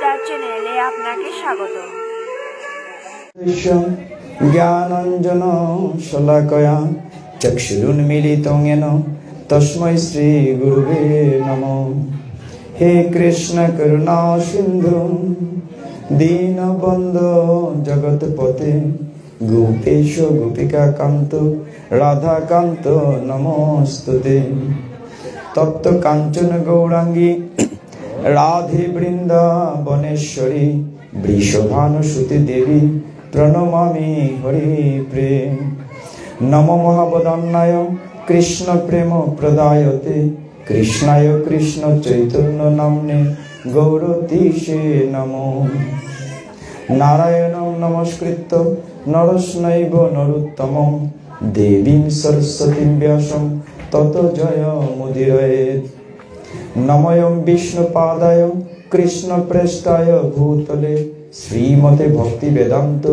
গীতার চ্যানেলে আপনাকে স্বাগত। জ্ঞানাঞ্জন শলাকয়া চক্ষুরুন্মীলিতং येन তস্मै শ্রী গুরুবে নমঃ। হে কৃষ্ণ করুণা সিন্ধু দীনবন্ধু জগৎপতে গোপেশ গোপিকা কান্ত রাধাকান্ত নমস্তুতে। তপ্ত কাঞ্চন গৌরাঙ্গী রাধে বৃন্দাবনেশ্বরী বৃষভানুসুতে দেবী প্রণমামি হরি প্রেম। নম মহাবদান্নায় কৃষ্ণ প্রেম প্রদায়তে কৃষ্ণায় কৃষ্ণ চৈতন্য নাম্নে গৌরতীশে নমো। নারায়ণং নমস্কৃত্য নরস্নৈব নরোত্তমং দেবীং সরস্বতীং ব্যাসং ততো জয়মুদীরয়েৎ। নমোয়ং বিষ্ণুপাদায় কৃষ্ণপ্রেষ্ঠায় ভূতলে শ্রীমতে ভক্তি বেদান্ত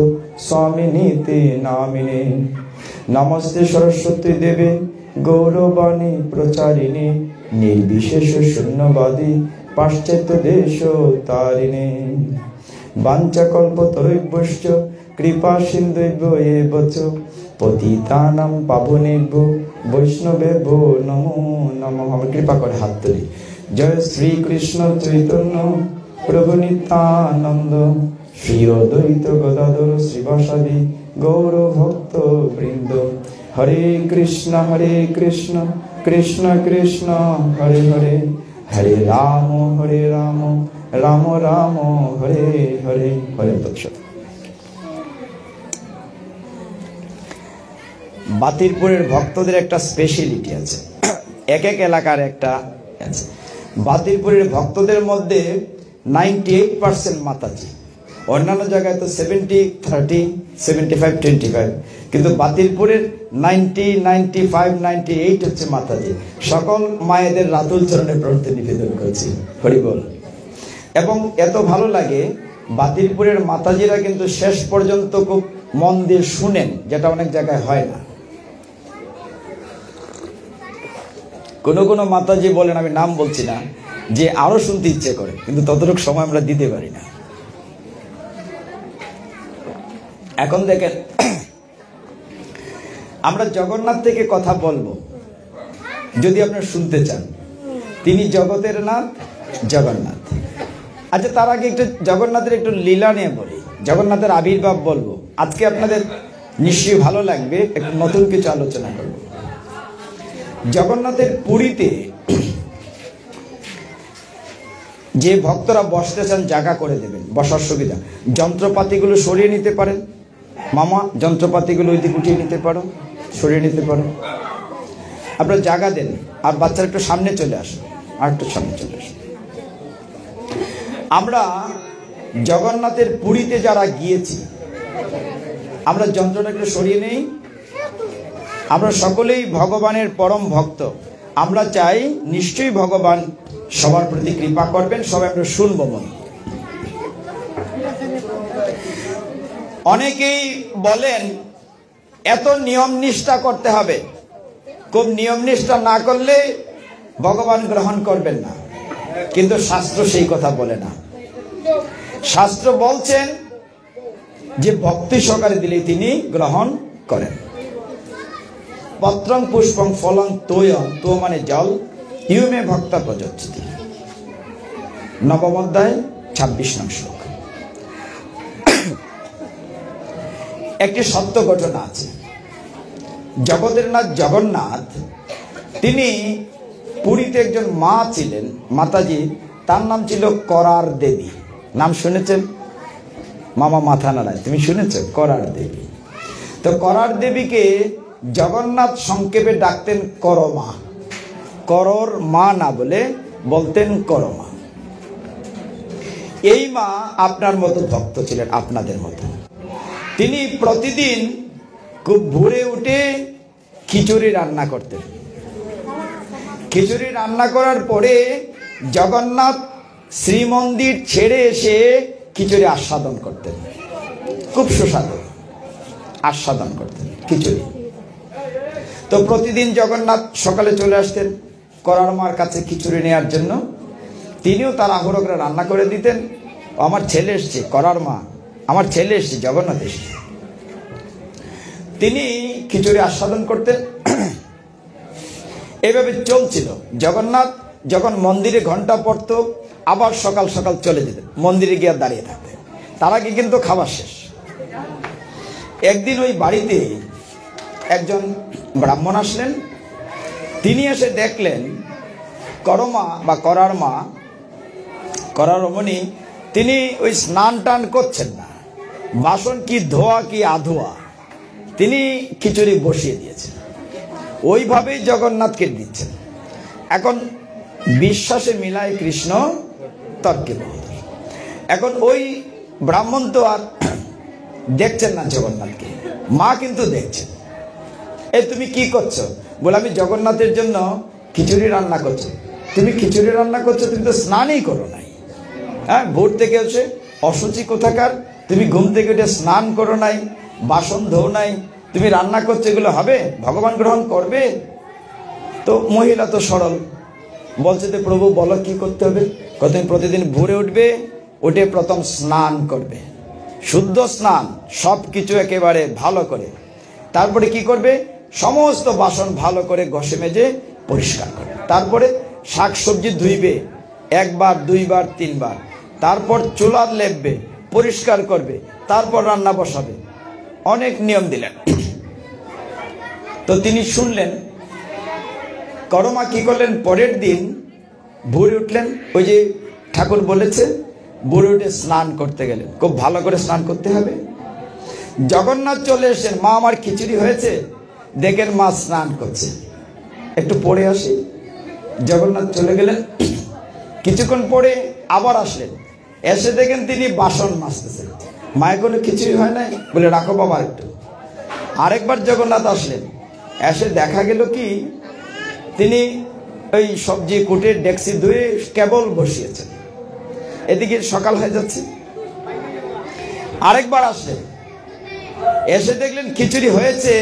স্বামিনীতি নামিনে। নমস্তে সরস্বতী দেবে গৌরবাণী প্রচারিণী নির্বিশেষ শূন্যবাদী পাশ্চাত্য দেশ তারিণী। বাঞ্ছাকল্পতরুভ্যশ্চ কৃপা সিন্ধুভ্যো এব চ পতিতানাং পাবনেভ্যো বৈষ্ণবেভ্যো নমো নমঃ। কৃপা করে হাত তুলি। জয় শ্রী কৃষ্ণ চৈতন্য প্রভু নিত্যানন্দ শ্রী অদ্বৈত গদাধর শ্রীবাসাদি গৌর ভক্ত বৃন্দ। হরে কৃষ্ণ কৃষ্ণ কৃষ্ণ হরে হরে, হরে রাম রাম রাম হরে হরে। হরে দর্শক, বাতিরপুরের ভক্তদের একটা স্পেশালিটি আছে, এক এক এলাকার একটা আছে। বাতিরপুরের ভক্তদের মধ্যে 98% মাতাজি, অন্যান্য জায়গায় তো 70-30, 75-25, কিন্তু বাতিলপুরের 90, 95, 98 হচ্ছে মাতাজি। সকল মায়েদের রাতুল চরণে প্রণতি নিবেদন করছি, হরি বল। এবং এত ভালো লাগে, বাতিলপুরের মাতাজিরা কিন্তু শেষ পর্যন্ত খুব মন দিয়ে শুনেন, যেটা অনেক জায়গায় হয় না। কোনো কোনো মাতাজি বলেন, আমি নাম বলছি না, যে আরো শুনতে ইচ্ছে করে, কিন্তু ততটুকু সময় আমরা দিতে পারি না। এখন দেখেন, আমরা জগন্নাথ থেকে কথা বলবো, যদি আপনারা শুনতে চান। তিনি জগতের নাথ, জগন্নাথ। আচ্ছা, তার আগে একটু জগন্নাথের একটু লীলা নিয়ে বলি, জগন্নাথের আবির্ভাব বলবো। আজকে আপনাদের নিশ্চয়ই ভালো লাগবে, একটু নতুন কিছু আলোচনা করব। জগন্নাথের পুরীতে যে ভক্তরা বসতে চান, জায়গা করে দেবেন, বসার সুবিধা। যন্ত্রপাতিগুলো সরিয়ে নিতে পারেন, মামা যন্ত্রপাতিগুলো ওই দিকে উঠিয়ে নিতে পারো, সরিয়ে নিতে পারো। আপনার জায়গা দেন, আর বাচ্চারা একটু সামনে চলে আসে, আর একটু সামনে চলে আসে। আমরা জগন্নাথের পুরীতে যারা গিয়েছি, আমরা যন্ত্রটা একটু সরিয়ে নেই। আমরা সকলেই ভগবানের পরম ভক্ত। আমরা চাই নিশ্চয়ই ভগবান সবার প্রতি কৃপা করবেন। সবাই আমরা শুনবো মন। অনেকেই বলেন এত নিয়ম নিষ্ঠা করতে হবে, খুব নিয়ম নিষ্ঠা না করলে ভগবান গ্রহণ করবেন না। কিন্তু শাস্ত্র সেই কথা বলে না। শাস্ত্র বলছেন যে ভক্তি সহকারে দিলে তিনি গ্রহণ করেন। পত্রং পুষ্পং ফলং তোয়ং, তো মানে জল, ইউমে ভক্তা প্রযচ্ছতি। নবম অধ্যায় 26 নং শ্লোক। একটি সত্য ঘটনা আছে। জগতের নাথ জগন্নাথ, তিনি পুরীতে একজন মা ছিলেন, মাতাজি। তার নাম ছিল করার দেবী। নাম শুনেছেন? মামা মাথা নাড়ায়, তুমি শুনেছ? করার দেবী। তো করার দেবীকে জগন্নাথ সংক্ষেপে ডাকতেন করমা। করর মা না বলে বলতেন করমা। এই মা আপনার মতো ভক্ত ছিলেন, আপনাদের মতো। তিনি প্রতিদিন খুব ভোরে উঠে খিচুড়ি রান্না করতেন। খিচুড়ি রান্না করার পরে জগন্নাথ শ্রীমন্দির ছেড়ে এসে খিচুড়ি আস্বাদন করতেন। খুব সুস্বাদু আস্বাদন করতেন খিচুড়ি। তো প্রতিদিন জগন্নাথ সকালে চলে আসতেন করার মার কাছে খিচুড়ি নেওয়ার জন্য। তিনিও তার আগ্রহ করে রান্না করে দিতেন। আমার ছেলে এসছে, করার মা, আমার ছেলে এসছে, জগন্নাথ এসছে। তিনি খিচুড়ি আস্বাদন করতেন। এইভাবে চলছিল। জগন্নাথ যখন মন্দিরে ঘন্টা পড়তো, আবার সকাল সকাল চলে যেতেন, মন্দিরে গিয়ে দাঁড়িয়ে থাকতেন। তার আগে কিন্তু খাবার শেষ। একদিন ওই বাড়িতে একজন ব্রাহ্মণ আসলেন। তিনি এসে দেখলেন করমা বা করার মা, করার রমণী, তিনি ওই স্নান টান করছেন না, বাসন কি ধোয়া কি আধোয়া, তিনি খিচুড়ি বসিয়ে দিয়েছেন। ওইভাবেই জগন্নাথকে দিচ্ছেন। এখন বিশ্বাসে মিলায় কৃষ্ণ তর্কে বহুদূর। এখন ওই ব্রাহ্মণ তো আর দেখছেন না জগন্নাথকে, মা কিন্তু দেখছেন। এই তুমি কি করছো? বলে আমি জগন্নাথের জন্য খিচুড়ি রান্না করছি। তুমি খিচুড়ি রান্না করছো, তুমি তো স্নানই করো নাই। হ্যাঁ, ভোর থেকে এসে অসুচি কোথাকার, তুমি ঘুম থেকে উঠে স্নান করো নাই, বাসন ধোও নাই, তুমি রান্না করছো, এগুলো হবে? ভগবান গ্রহণ করবে? তো মহিলা তো সরল, বলছে যে প্রভু বলো কি করতে হবে? তুমি প্রতিদিন ভোরে উঠবে, উঠে প্রথম স্নান করবে, শুদ্ধ স্নান, সব কিছু একেবারে ভালো করে। তারপরে কি করবে? সমস্ত বাসন ভালো করে ঘষে মেজে পরিষ্কার করবে। তারপরে শাক সবজি ধুইবে, একবার, দুইবার, তিনবার। তারপর চুলা লেপবে, পরিষ্কার করবে, তারপর রান্না বসাবে। অনেক নিয়ম দিলেন। তো তিনি শুনলেন। করমা কি করলেন? পরের দিন ভোরে উঠলেন, ওই যে ঠাকুর বলেছে ভোরে উঠে স্নান করতে গেলেন। খুব ভালো করে স্নান করতে হবে। জগন্নাথ চলে এসেছেন, মা আমার খিচুড়ি হয়েছে, দেখেন মা স্নান করছে, একটু পরে আসি। জগন্নাথ চলে গেলেন। কিছুক্ষণ পরে আবার আসলেন, এসে দেখেন তিনি বাসন মাজতেছেন। মায়ের কোনো খিচুড়ি হয় নাই, বলে রাখো বাবা একটু। আরেকবার জগন্নাথ আসলেন, এসে দেখা গেল কি তিনি ওই সবজি কুটে ডেকসি ধুয়ে কেবল বসিয়েছেন। এদিকে সকাল হয়ে যাচ্ছে। আরেকবার আসলেন, এসে দেখলেন খিচুড়ি হয়েছে,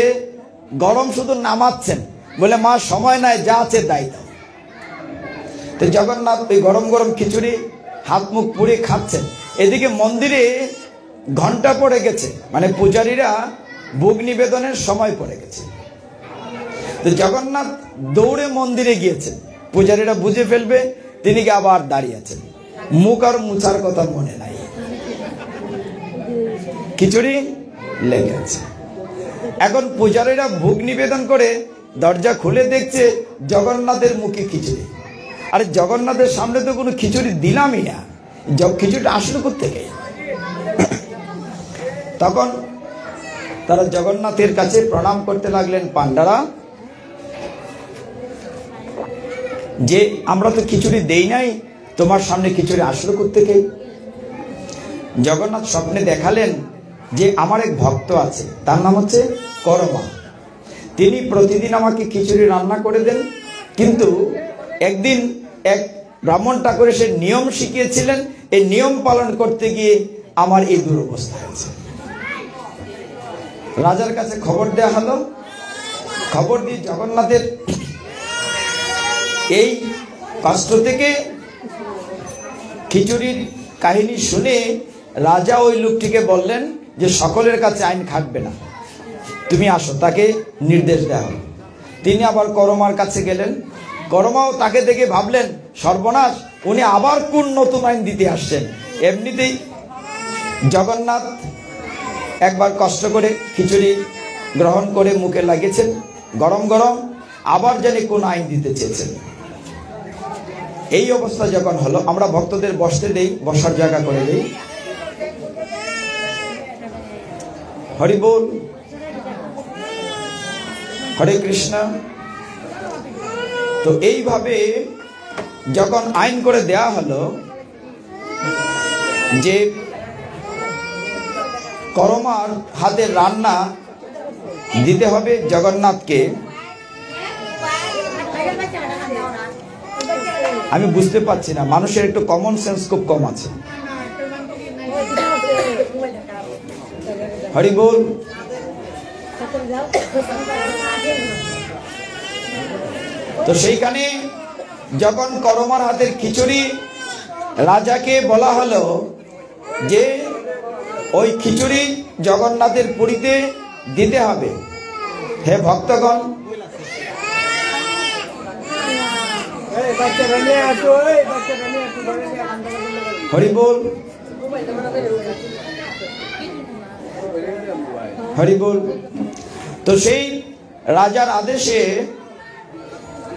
গরম শুধু নামাচ্ছেন। বলে মা সময় নাই, যা আছে দাই দাও। তো জগন্নাথ ওই গরম গরম খিচুড়ি হাত মুখ পুড়ে খাচ্ছেন। এদিকে মন্দিরে ঘন্টা পড়ে গেছে, মানে পূজারীরা ভোগ নিবেদনের সময় পড়ে গেছে। তো জগন্নাথ দৌড়ে মন্দিরে গিয়েছেন, পূজারীরা বুঝে ফেলবে, তিনি আবার দাঁড়িয়ে আছেন, মুখ আর মুছার কথা মনে নাই, খিচুড়ি লেগে আছে। এখন পূজারীরা ভোগ নিবেদন করে দরজা খুলে দেখছে জগন্নাথের মুখে খিচুড়ি। আরে জগন্নাথের সামনে তো কোনো খিচুড়ি দিলামই না, খিচুড়িটা আসলো কোত্থেকে? তখন তারা জগন্নাথের কাছে প্রণাম করতে লাগলেন, পান্ডারা, যে আমরা তো খিচুড়ি দেই নাই, তোমার সামনে খিচুড়ি আসলো কোত্থেকে? জগন্নাথ স্বপ্নে দেখালেন যে আমার এক ভক্ত আছে, তার নাম হচ্ছে করমা। তিনি প্রতিদিন আমাকে খিচুড়ি রান্না করে দেন, কিন্তু একদিন এক ব্রাহ্মণ ঠাকুর সে নিয়ম শিখিয়েছিলেন, এই নিয়ম পালন করতে গিয়ে আমার এই দুরবস্থা হয়েছে। রাজার কাছে খবর দেওয়া হলো। খবর দিয়ে জগন্নাথের এই কষ্ট থেকে খিচুড়ির কাহিনী শুনে রাজা ওই লোকটিকে বললেন যে সকলের কাছে আইন খাটবে না, তুমি আসো। তাকে নির্দেশ দেওয়া হলো। তিনি আবার করমার কাছে গেলেন। করমাও তাকে দেখে ভাবলেন সর্বনাশ, উনি আবার কোন নতুন আইন দিতে আসছেন। এমনিতেই জগন্নাথ একবার কষ্ট করে খিচুড়ি গ্রহণ করে মুখে লাগিয়েছেন, গরম গরম, আবার জানি কোন আইন দিতে চেয়েছেন। এই অবস্থা যখন হলো, আমরা ভক্তদের বসতে দেই, বসার জায়গা করে দেই। হরি বল, হরে কৃষ্ণ। তো এইভাবে যখন আইন করে দেয়া হলো যে করমার হাতে রান্না দিতে হবে জগন্নাথকে, আমি বুঝতে পারছি না, মানুষের একটু কমন সেন্স খুব কম আছে। হরি বল। তো সেইখানে যখন করমার হাতের খিচুড়ি রাজাকে বলা হলো যে ওই খিচুড়ি জগন্নাথের পুরীতে দিতে হবে। হে ভক্তগণ, হরি বল, হরি বল। তো সেই রাজার আদেশে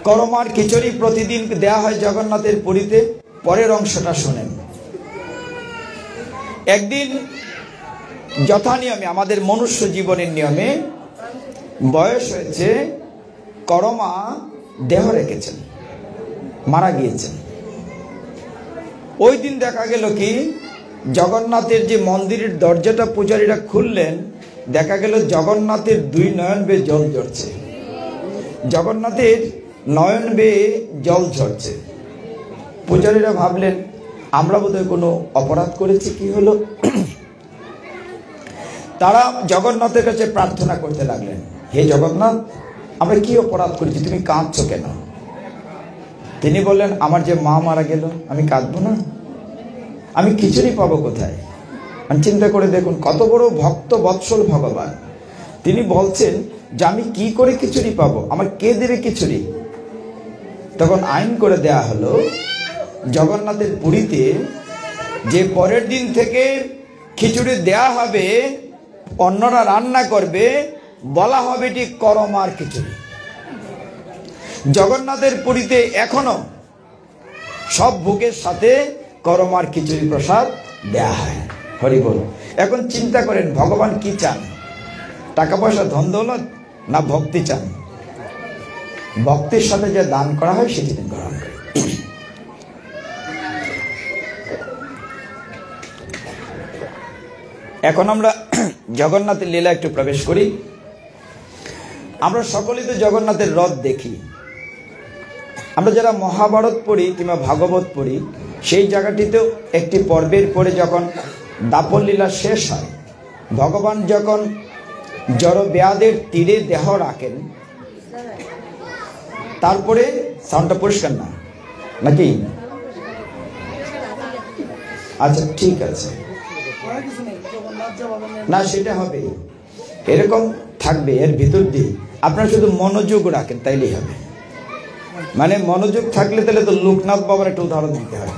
করমার খিচুড়ি প্রতিদিন দেয়া হয় জগন্নাথের পুরীতে। পরের অংশটা শোনেন। একদিন যথা নিয়মে, আমাদের মনুষ্য জীবনের নিয়মে, বয়স হয়েছে, করমা দেহ রেখেছেন, মারা গিয়েছেন। ওই দিন দেখা গেল কি, জগন্নাথের যে মন্দিরের দরজাটা পূজারীরা খুললেন, দেখা গেল জগন্নাথের দুই নয়ন বেয়ে জল ঝরছে। জগন্নাথের নয়ন বেয়ে জল ঝরছে। পূজারীরা ভাবলেন আমরা বোধহয় কোনো অপরাধ করেছি, কি হলো? তারা জগন্নাথের কাছে প্রার্থনা করতে লাগলেন, হে জগন্নাথ, আমরা কি অপরাধ করেছি, তুমি কাঁদছো কেন? তিনি বললেন, আমার যে মা মারা গেল, আমি কাঁদবো না? আমি খিচুড়ি পাবো কোথায়? চিন্তা করে দেখুন কত বড় ভক্ত বৎসল ভগবান। তিনি বলছেন যে আমি কি করে খিচুড়ি পাবো, আমার কে দেবে খিচুড়ি? তখন আইন করে দেয়া হলো, জগন্নাথের পুরীতে যে পরের দিন থেকে খিচুড়ি দেয়া হবে, অন্যরা রান্না করবে, বলা হবে এটি করমার খিচুড়ি। জগন্নাথের পুরীতে এখনো সব ভোগের সাথে করমার খিচুড়ি প্রসাদ দেয়া হয়। হরি বল। এখন চিন্তা করেন ভগবান কি চান, টাকা পয়সা ধন দৌলত না ভক্তি চান? ভক্তির সাথে যে দান করা হয় সেটি তিনি গ্রহণ করেন। এখন আমরা জগন্নাথের লীলা একটু প্রবেশ করি। আমরা সকলেই তো জগন্নাথের রথ দেখি। আমরা যারা মহাভারত পড়ি কিংবা ভাগবত পড়ি, সেই জায়গাটিতেও একটি পর্বের পরে যখন দাপর লীলা শেষ হয়, ভগবান যখন জড়ব্যাধের তীরে দেহ রাখেন, তারপরে সাউন্ডটা পরিষ্কার না নাকি? আচ্ছা ঠিক আছে, না সেটা হবে, এরকম থাকবে। এর ভিতর দিয়ে আপনারা শুধু মনোযোগ রাখেন, তাইলেই হবে। মানে মনোযোগ থাকলে তাহলে তো লোকনাথ বাবার একটা উদাহরণ দিতে হবে।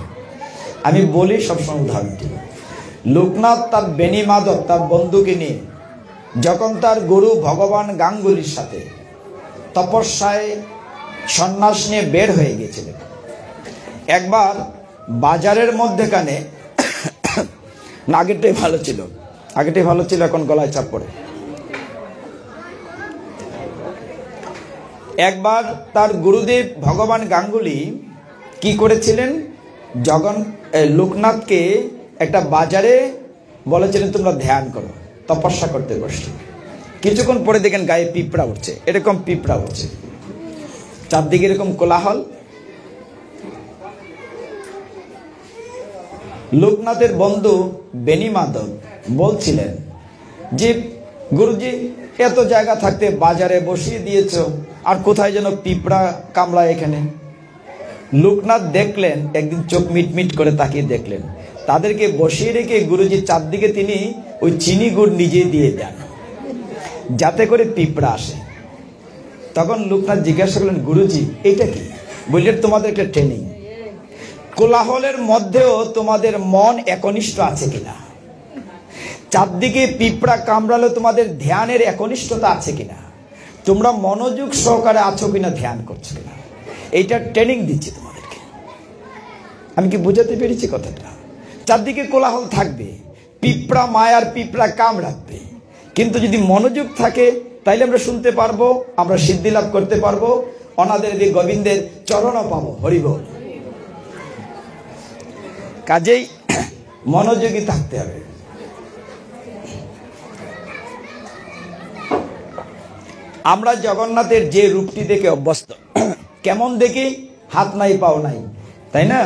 আমি বলি সবসময় উদাহরণটি। লোকনাথ তার বেনি মাধব, তার বন্ধুকে নিয়ে যখন তার গুরু ভগবান গাঙ্গুলির সাথে তপস্যায় সন্ন্যাস নিয়ে বের হয়ে গিয়েছিলেন, একবার বাজারের মধ্যেখানে, আগেরটাই ভালো ছিল, এখন গলায় চাপ পড়ে। একবার তার গুরুদেব ভগবান গাঙ্গুলি কি করেছিলেন, লোকনাথকে একটা বাজারে বলেছিলেন তোমরা ধ্যান করো, তপস্যা করতে বসছে। কিছুক্ষণ পরে দেখেন গায়ে পিঁপড়া উঠছে, এরকম পিঁপড়া উঠছে, চারদিকে এরকম কোলাহল। লোকনাথের বন্ধু বেনি মাধব বলছিলেন যে গুরুজি, এত জায়গা থাকতে বাজারে বসিয়ে দিয়েছ, আর কোথায় যেন পিঁপড়া কামড়ায় এখানে। লোকনাথ দেখলেন, একদিন চোখ মিটমিট করে তাকিয়ে দেখলেন, তাদেরকে বসিয়ে রেখে গুরুজি চারদিকে তিনি ওই চিনি গুড় নিজে দিয়ে দেন, যাতে করে পিঁপড়া আসে। তখন লোকনাথ জিজ্ঞাসা করলেন, গুরুজি এইটা কি? বললেন তোমাদের একটা ট্রেনিং, কোলাহলের মধ্যেও তোমাদের মন একনিষ্ঠ আছে কিনা, চারদিকে পিঁপড়া কামড়ালো তোমাদের ধ্যানের একনিষ্ঠতা আছে কিনা, তোমরা মনোযোগ সহকারে আছো কিনা, ধ্যান করছো কিনা, এইটা ট্রেনিং দিচ্ছি তোমাদেরকে। আমি কি বুঝাতে পেরেছি কথাটা? চারদিকে কোলাহল থাকবে, পিঁপড়া মায়ার পিঁপড়া কামড়াবে, কিন্তু যদি মনোযোগ থাকে তাইলে আমরা শুনতে পারবো, আমরা সিদ্ধি লাভ করতে পারবো, অনাদের গোবিন্দের চরণও পাবো। হরি বল। কাজেই মনোযোগী থাকতে হবে। আমরা জগন্নাথের যে রূপটি দেখে অভ্যস্ত, কেমন দেখি? হাত নাই পাও নাই, তাই না?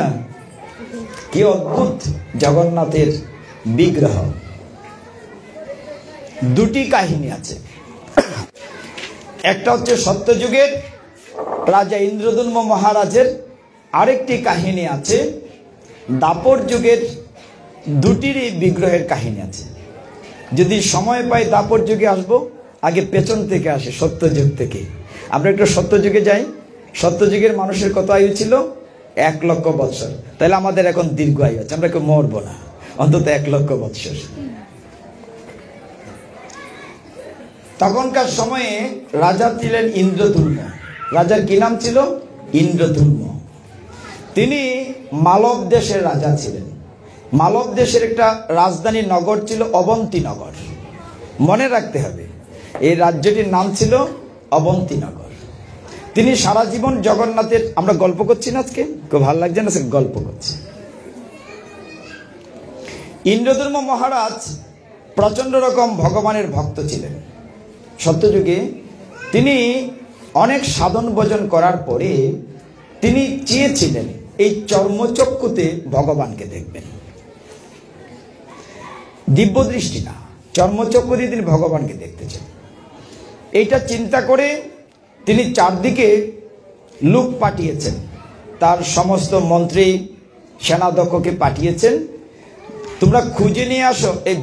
কি অদ্ভুত জগন্নাথের বিগ্রহ। দুটি কাহিনী আছে, একটা হচ্ছে সত্যযুগের রাজা ইন্দ্রদুম্ন মহারাজের, আরেকটি কাহিনী আছে দাপর যুগের দুটিরই বিগ্রহের কাহিনী আছে। যদি সময় পাই দাপর যুগে আসবো, আগে পেছন থেকে আসে, সত্যযুগ থেকে। আমরা একটু সত্যযুগে যাই। সত্যযুগের মানুষের কত আয়ু ছিল? 1 লক্ষ বৎসর। তাহলে আমাদের এখন দীর্ঘ আয়ু আছে, আমরা কেউ মরবো না, অন্তত 1 লক্ষ বৎসর। তখনকার সময়ে রাজা ছিলেন ইন্দ্রধূম্ন। রাজার কি নাম ছিল? ইন্দ্রধূম্ন। তিনি মালব দেশের রাজা ছিলেন। মালব দেশের একটা রাজধানী নগর ছিল অবন্তীনগর। মনে রাখতে হবে, এই রাজ্যটির নাম ছিল অবন্তীনগর। তিনি সারা জীবন জগন্নাথের, আমরা গল্প করছি না আজকে, খুব ভালো লাগছে না, গল্প করছি। ইন্দ্রধূম্ন মহারাজ প্রচন্ড রকম ভগবানের ভক্ত ছিলেন। সত্যযুগে তিনি অনেক সাধন ভজন করার পরে তিনি চেয়েছিলেন এই চর্মচক্ষুতে ভগবানকে দেখবেন। দিব্য দৃষ্টি না, চর্মচক্ষু দিয়ে তিনি ভগবানকে দেখতে চান। এইটা চিন্তা করে তিনি চারদিকে লোক পাঠিয়েছেন, তার সমস্ত মন্ত্রী সেনাধ্যক্ষকে পাঠিয়েছেন, তোমরা খুঁজে নিয়ে আসো এই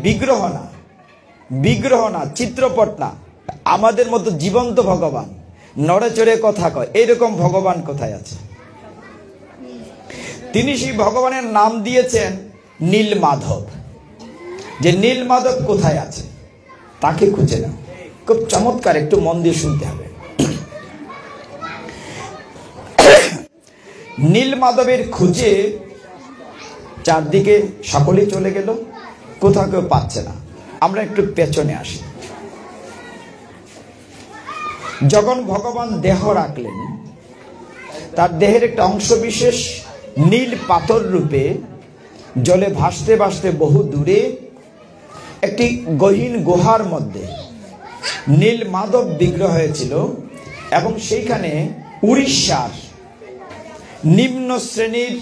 বিগ্রহ না, চিত্রপট না, আমাদের মতো জীবন্ত ভগবান, নড়ে চড়ে কথা কয়, এইরকম ভগবান কোথায় আছে। তিনি সেই ভগবানের নাম দিয়েছেন নীলমাধব। যে নীলমাধব কোথায় আছে তাকে খুঁজে নাও। খুব চমৎকার, একটু মন দিয়ে শুনতে হবে। নীলমাধবের খুঁজে চারদিকে সকলেই চলে গেল, কোথাও কেউ পাচ্ছে না। আমরা একটু পেছনে আসি। যখন ভগবান দেহ রাখলেন, তার দেহের একটা অংশ বিশেষ নীল পাথর রূপে জলে ভাসতে ভাসতে বহু দূরে একটি গহীন গুহার মধ্যে নীলমাধব বিগ্রহ হয়েছিল। এবং সেইখানে উড়িষ্যার নিম্ন শ্রেণীর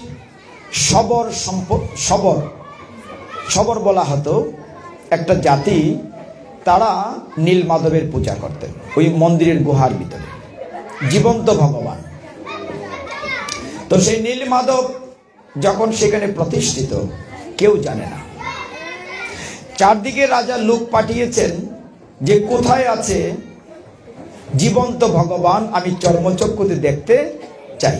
শবর বলা হতো একটা জাতি, তারা নীলমাধবের পূজা করতেন ওই মন্দিরের গুহার ভিতরে, জীবন্ত ভগবান। তো সেই নীলমাধব যখন সেখানে প্রতিষ্ঠিত, কেউ জানে না। চারদিকে রাজা লোক পাঠিয়েছেন যে কোথায় আছে জীবন্ত ভগবান, আমি চর্মচক্ষুতে দেখতে চাই।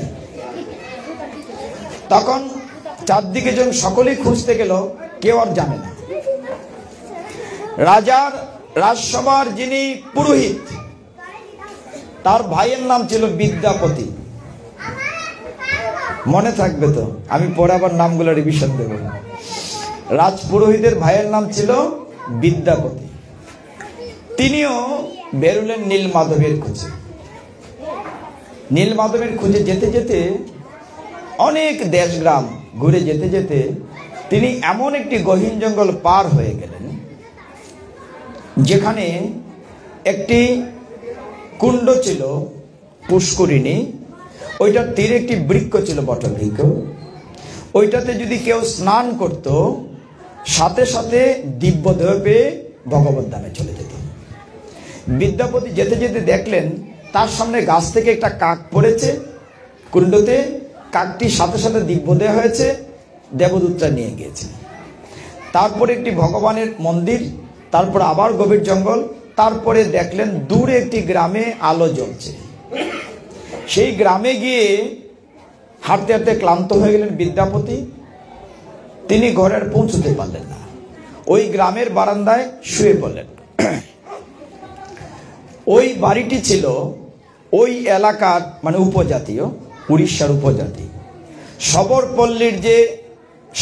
তখন চারদিকে যখন সকলেই খুঁজতে গেল, কেউ আর জানে না। রাজার রাজসভার যিনি পুরোহিত, তার ভাইয়ের নাম ছিল বিদ্যাপতি। মনে থাকবে তো, আমি পরে আবার নামগুলো রিভিশন দেব। রাজপুরোহিতের ভাইয়ের নাম ছিল বিদ্যাপতি। তিনিও বেরুলেন নীলমাধবের খুঁজে। নীলমাধবের খুঁজে যেতে যেতে, অনেক দেশ গ্রাম ঘুরে যেতে যেতে তিনি এমন একটি গহীন জঙ্গল পার হয়ে গেলেন, যেখানে একটি কুণ্ড ছিল, পুষ্করিণী। ওইটার তীরে একটি বৃক্ষ ছিল, বটবৃক্ষ। ওইটাতে যদি কেউ স্নান করত, সাথে সাথে দিব্যদেহ পেয়ে ভগবত ধামে চলে যেত। বিদ্যাপতি যেতে যেতে দেখলেন তার সামনে গাছ থেকে একটা কাক পড়েছে কুণ্ডতে। কাকটি সাথে সাথে দিব্যদেহ হয়েছে, দেবদূতরা নিয়ে গিয়েছে। তারপরে একটি ভগবানের মন্দির, তারপর আবার গভীর জঙ্গল। তারপরে দেখলেন দূরে একটি গ্রামে আলো জ্বলছে। সেই গ্রামে গিয়ে হাঁটতে হাঁটতে ক্লান্ত হয়ে গেলেন বিদ্যাপতি। তিনি ঘরে আর পৌঁছতে পারলেন না, ওই গ্রামের বারান্দায় শুয়ে পড়লেন। ওই বাড়িটি ছিল ওই এলাকার, মানে উপজাতীয়, উড়িষ্যার উপজাতি শবরপল্লীর যে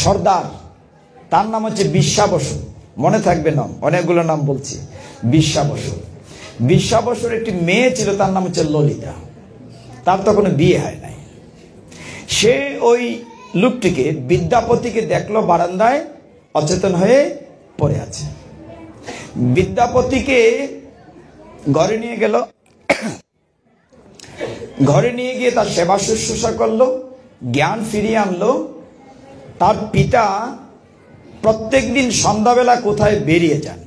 সর্দার, তার নাম হচ্ছে বিশ্বা বসু। মনে থাকবে নাম, অনেকগুলো নাম বলছি। বিশ্বা বসু। বিশ্বা বসুর একটি মেয়ে ছিল, তার নাম হচ্ছে ললিতা। তার তো কোনো বিয়ে হয় নাই। সে ওই লোকটিকে, বিদ্যাপতিকে দেখলো বারান্দায় অচেতন হয়ে পড়ে আছে। বিদ্যাপতিকে ঘরে নিয়ে গেল। ঘরে নিয়ে গিয়ে তার সেবা শুশ্রূষা করলো, জ্ঞান ফিরিয়ে আনলো। তার পিতা প্রত্যেক দিন সন্ধ্যাবেলা কোথায় বেরিয়ে যান,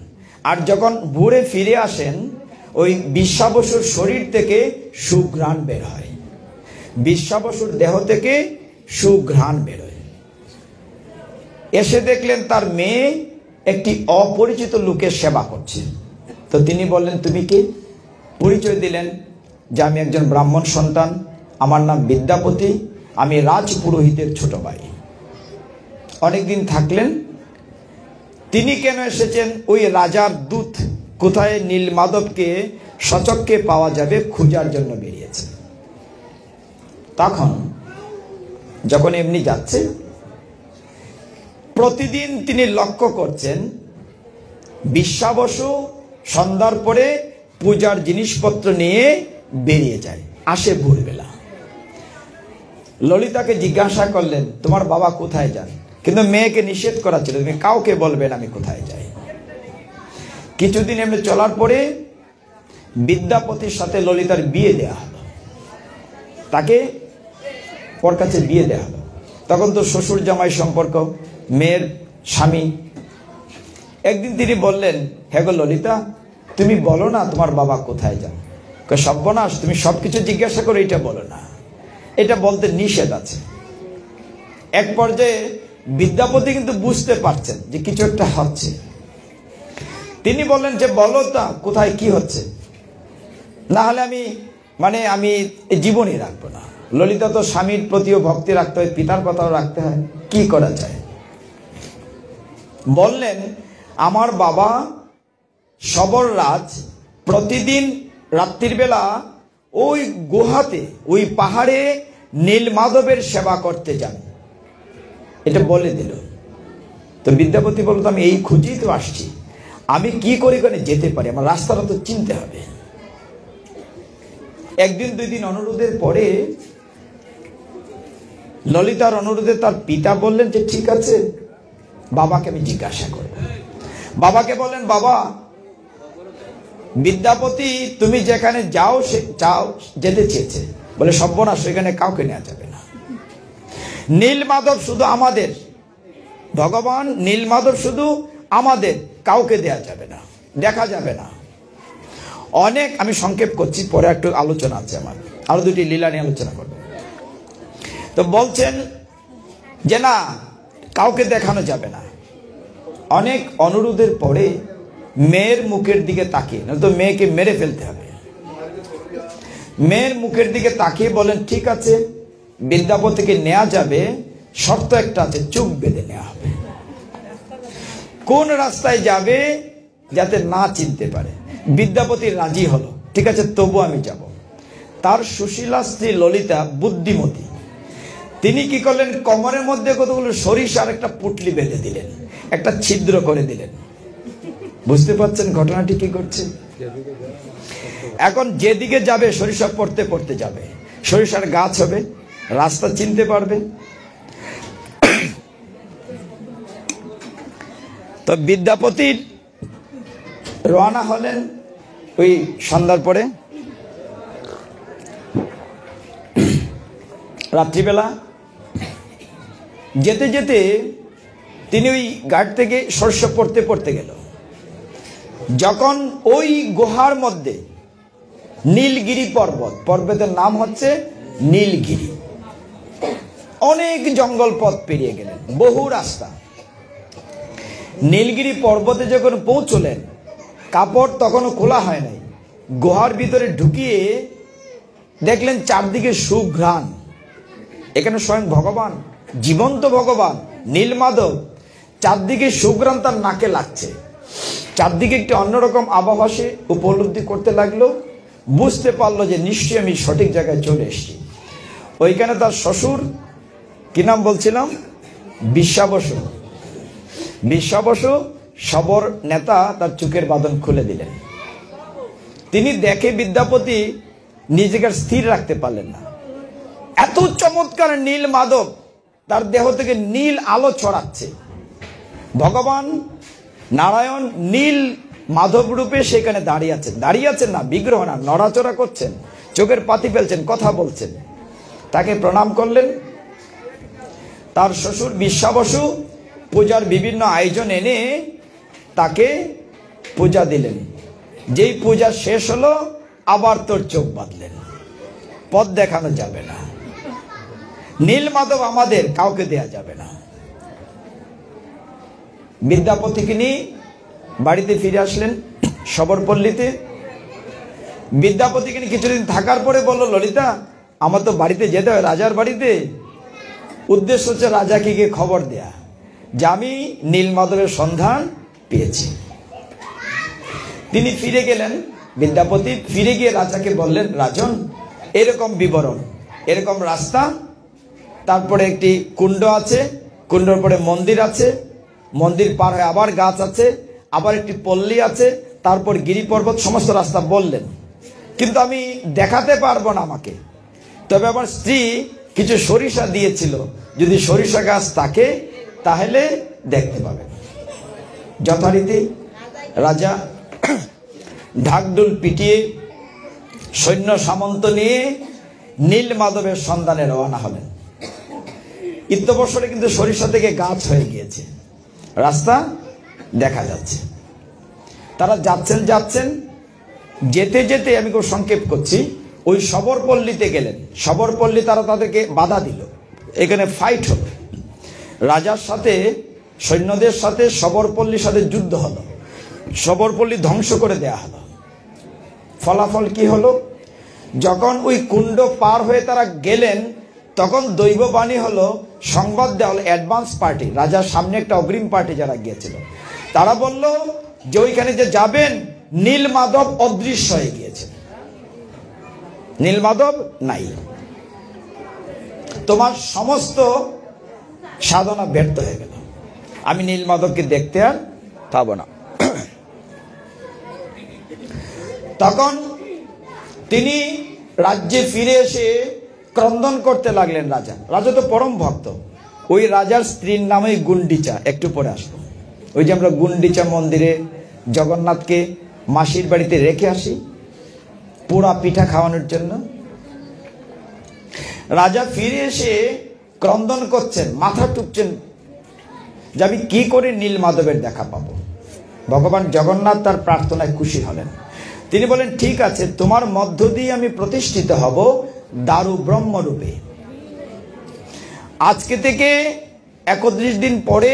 আর যখন ভোরে ফিরে আসেন, ওই বিশ্বা বসুর শরীর থেকে সুঘ্রাণ বের হয়। বিশ্বা বসুর দেহ থেকে সুঘ্রাণ বের হয়। এসে দেখলেন তার মেয়ে একটি অপরিচিত লোকের সেবা করছে। তো তিনি বললেন, তুমি কে? পরিচয় দিলেন যে আমি একজন ব্রাহ্মণ সন্তান, আমার নাম বিদ্যাপতি, আমি রাজপুরোহিতের ছোট ভাই। অনেকদিন থাকলেন। তিনি কেন এসেছেন? ওই রাজার দূত কোথায় নীলমাধবকে সচক্ষে পাওয়া যাবে খোঁজার জন্য বেরিয়েছে। তখন যখন এমনি যাচ্ছে, প্রতিদিন তিনি লক্ষ্য করছেন বিশ্বা বসু সন্ধ্যার পরে পূজার জিনিসপত্র নিয়ে বেরিয়ে যায়, আসে ভোরবেলা। ললিতাকে জিজ্ঞাসা করলেন, তোমার বাবা কোথায় যান? কিন্তু মেয়েকে নিষেধ করা ছিল, তুমি কাউকে বলবেন আমি কোথায় যাই। কিছুদিন এমনি চলার পরে বিদ্যাপতির সাথে ললিতার বিয়ে দেয়া হলো, তাকে ওর কাছে বিয়ে দেয়া হলো। তখন তো শ্বশুর জামাই সম্পর্ক, মেয়ের স্বামী। একদিন তিনি বললেন, হে গো ললিতা, তুমি বলো না তোমার বাবা কোথায় যান। সর্বনাশ, তুমি সবকিছু জিজ্ঞাসা করে এটা বলো না, এটা বলতে নিষেধ আছে। এক পর্যায়ে বিদ্যাপতি কিন্তু বুঝতে পারছেন যে কিছু একটা হচ্ছে। তিনি বললেন যে বলো তা কোথায় কি হচ্ছে, না হলে আমি জীবনই রাখবো না। ললিতা তো স্বামীর প্রতিও ভক্তি রাখতে হয়, পিতার কথাও রাখতে হয়, কি করা যায়? বললেন, আমার বাবা সবর রাজ প্রতিদিন রাত্রির বেলা ওই গুহাতে, ওই পাহাড়ে নীলমাধবের সেবা করতে যান। এটা বলে দিল। তো বিদ্যাপতি বলতো, আমি এই খুঁজেই তো আসছি, আমি কি করে ওখানে যেতে পারি, আমার রাস্তাটা তো চিনতে হবে। একদিন দুই দিন অনুরোধের পরে ললিতার অনুরোধে তার পিতা বললেন যে ঠিক আছে, বাবাকে আমি জিজ্ঞাসা করব। বাবাকে বললেন, বাবা, বিদ্যাপতি তুমি যেখানে যাও যেতে চেয়েছে, বলে সর্বনাশ, সেখানে কাউকে নেওয়া যাবে না। নীলমাধব শুধু আমাদের, ভগবান নীলমাধব শুধু আমাদের, কাউকে দেয়া যাবে না, দেখা যাবে না। অনেক, আমি সংক্ষেপ করছি, পরে একটু আলোচনা আছে আমার, আরো দুটি লীলা নিয়ে আলোচনা করব। তো বলছেন যে না, কাউকে দেখানো যাবে না। অনেক অনুরোধের পরে মেয়ের মুখের দিকে তাকিয়ে, না তো মেয়েকে মেরে ফেলতে হবে, মেয়ের মুখের দিকে তাকিয়ে বলেন, ঠিক আছে, বিদ্যাপতিকে নেওয়া যাবে, শর্ত একটা আছে, চোখ বেঁধে নেওয়া হবে। কোন রাস্তায় যাবে যাতে না চিনতে পারে। বিদ্যাপতি রাজি হলো, ঠিক আছে, তবু আমি যাব। তার সুশীলা স্ত্রী ললিতা বুদ্ধিমতী, তিনি কি করলেন, কোমরের মধ্যে কতগুলো সরিষার একটা পুটলি বেঁধে দিলেন, একটা ছিদ্র করে দিলেন। বুঝতে পারছেন ঘটনাটি কি করছে? এখন যেদিকে যাবে সরিষা পড়তে পড়তে যাবে, সরিষার গাছ হবে, রাস্তা চিনতে পারবে। তো বিদ্যাপতির রওনা হলেন ওই সন্ধ্যার পরে, রাত্রিবেলা যেতে যেতে তিনি ওই ঘাট থেকে সরিষা পড়তে পড়তে গেল। যখন ওই গুহার মধ্যে নীলগিরি পর্বত, পর্বতের নাম হচ্ছে নীলগিরি, অনেক জঙ্গল পথ পেরিয়ে গেলেন, বহু রাস্তা। নীলগিরি পর্বতে যখন পৌঁছলেন, কাপড় তখনও খোলা হয় নাই, গুহার ভিতরে ঢুকিয়ে দেখলেন চারদিকে সুঘ্রাণ। এখানে স্বয়ং ভগবান, জীবন্ত ভগবান নীলমাধব, চারদিকে সুঘ্রাণ তার নাকে লাগছে। চারদিকে একটি অন্যরকম আবহাওয়া সে উপলব্ধি করতে লাগলো, বুঝতে পারলো যে নিশ্চয়ই আমি সঠিক জায়গায় চলে এসেছি। ওইখানে তার শ্বশুর, কি নাম বলছিলাম, বিশ্বা বসু। বিশ্বা বসু সবর নেতা, তার চোখের বাঁধন খুলে দিলেন। তিনি দেখে বিদ্যাপতি নিজেকে স্থির রাখতে পারলেন না, এত চমৎকার নীলমাধব, তার দেহ থেকে নীল আলো ছড়াচ্ছে। ভগবান নারায়ণ নীল মাধব রূপে সেখানে দাঁড়িয়ে আছেন না, বিগ্রহ না, নড়াচড়া করছেন, চোখের পাতি ফেলছেন, কথা বলছেন। তাকে প্রণাম করলেন। তার শ্বশুর বিশ্বা বসু পূজার বিভিন্ন আয়োজন এনে তাকে পূজা দিলেন। যেই পূজা শেষ হলো, আবার তোর চোখ বাঁধলেন, পথ দেখানো যাবে না, নীলমাধব আমাদের, কাউকে দেয়া যাবে না। বিদ্যাপতিকে নিয়ে বাড়িতে ফিরে আসলেন শবরপল্লীতে। বিদ্যাপতিকে নিয়ে কিছুদিন থাকার পরে বলল, ললিতা আমার তো বাড়িতে যেতে হয়, রাজার বাড়িতে। উদ্দেশ্য হচ্ছে রাজাকে গিয়ে খবর দেয়া যে আমি নীলমাধবের সন্ধান পেয়েছি। তিনি ফিরে গেলেন, বিদ্যাপতি ফিরে গিয়ে রাজাকে বললেন, রাজন এরকম বিবরণ, এরকম রাস্তা, তারপরে একটি কুণ্ড আছে, কুণ্ডর পরে মন্দির আছে, মন্দির পার হয়ে আবার গাছ আছে, আবার একটি পল্লী আছে, তারপর গিরি পর্বত, সমস্ত রাস্তা বললেন। কিন্তু আমি দেখাতে পারবো না আমাকে, তবে আমার স্ত্রী কিছু সরিষা দিয়েছিল, যদি সরিষা গাছ থাকে তাহলে দেখতে পাবেন। যথারীতি রাজা ঢাকঢোল পিটিয়ে সৈন্য সামন্ত নিয়ে নীলমাধবের সন্ধানে রওনা হলেন। ইত্যবসরে কিন্তু সরিষা থেকে গাছ হয়ে গিয়েছে, রাস্তা দেখা যাচ্ছে। তারা যাচ্ছেন, যেতে যেতে আমি খুব সংক্ষেপ করছি, ওই শবরপল্লীতে গেলেন। শবরপল্লী তারা তাদেরকে বাধা দিল, এখানে ফাইট হলো, রাজার সাথে সৈন্যদের সাথে শবরপল্লীর সাথে যুদ্ধ হলো, শবরপল্লী ধ্বংস করে দেয়া হলো। ফলাফল কি হলো? যখন ওই কুণ্ড পার হয়ে তারা গেলেন, তখন দৈববাণী হলো, সংবাদ দেওয়া হলো অ্যাডভান্স পার্টি, রাজার সামনে একটা অগ্রিম পার্টি যারা গিয়েছিল, তারা বলল যে ওইখানে যে যাবেন নীলমাধব অদৃশ্য হয়ে গিয়েছে, নীলমাধব নাই, তোমার সমস্ত সাধনা ব্যর্থ হয়ে গেল, আমি নীলমাধবকে দেখতে আর পাবো না। তখন তিনি রাজ্যে ফিরে এসে ক্রন্দন করতে লাগলেন। রাজা তো পরম ভক্ত, ওই রাজার স্ত্রীর নামই গুন্ডিচা, একটু পরে আসবো। ওই যে আমরা গুন্ডিচা মন্দিরে জগন্নাথকে মাসির বাড়িতে রেখে আসি পোড়া পিঠা খাওয়ানোর জন্য, রাজা ফিরে এসে ক্রন্দন করছেন, মাথা টুকছেন যে আমি কি করে নীলমাধবের দেখা পাবো। ভগবান জগন্নাথ তার প্রার্থনায় খুশি হলেন। তিনি বলেন, ঠিক আছে, তোমার মধ্য দিয়ে আমি প্রতিষ্ঠিত হব দারু ব্রহ্মরূপে। আজকে থেকে 31 দিন পরে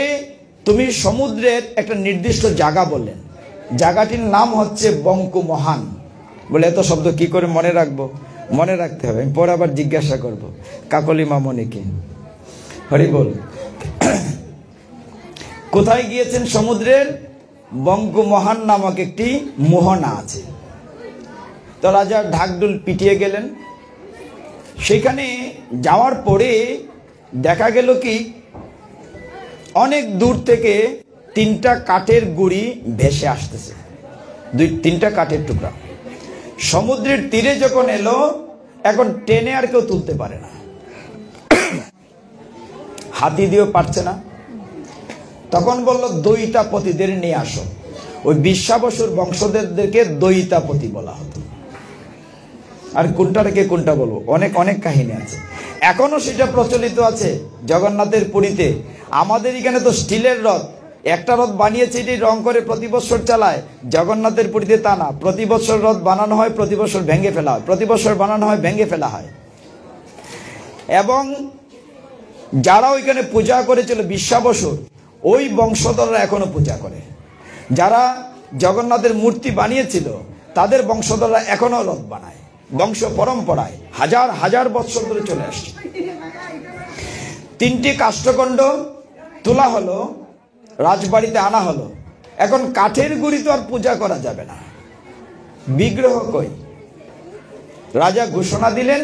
তুমি সমুদ্রের একটা নির্দিষ্ট জায়গা বললেন, জায়গাটির নাম হচ্ছে বঙ্কু মহান। বলে এত শব্দ কি করে মনে রাখবো? মনে রাখতে হবে, আমি পরে আবার জিজ্ঞাসা করব কাকলি মামনিকে। হরি বল। কোথায় গিয়েছেন? সমুদ্রের বঙ্কু মহান নামক একটি মোহনা আছে। তো রাজা ঢাকঢোল পিটিয়ে গেলেন। সেখানে যাওয়ার পরে দেখা গেল কি, অনেক দূর থেকে 3টা কাঠের গুড়ি ভেসে আসতেছে, 2-3টা কাঠের টুকরা। সমুদ্রের তীরে যখন এলো, এখন টেনে আর কেউ তুলতে পারে না, হাতি দিয়েও পারছে না। তখন বলল, দৈতাপতিদের নিয়ে আসো। ওই বিশ্বাবসুর বংশধরদেরকে দৈতাপতি বলা হতো। আর কোনটা রেখে কোনটা বলবো, অনেক অনেক কাহিনী আছে, এখনো সেটা প্রচলিত আছে জগন্নাথের পুরীতে। আমাদের এখানে তো স্টিলের রথ, একটা রথ বানিয়েছে, এটি রং করে প্রতি বছর চালায়। জগন্নাথের পুরীতে তা না, প্রতি বছর রথ বানানো হয়, প্রতি বছর ভেঙে ফেলা হয়, প্রতি বছর বানানো হয়, ভেঙে ফেলা হয়। এবং যারা ওইখানে পূজা করেছিল বিশ্বাবসুর, ওই বংশধররা এখনো পূজা করে। যারা জগন্নাথের মূর্তি বানিয়েছিল, তাদের বংশধররা এখনো রথ বানায়, বংশ পরম্পরায় হাজার হাজার বছর ধরে চলে আসছে। 3টি কাষ্ঠখণ্ড তোলা হলো, রাজবাড়িতে আনা হলো। এখন কাঠের গুড়ি তো আর পূজা করা যাবে না, বিগ্রহ কই? রাজা ঘোষণা দিলেন,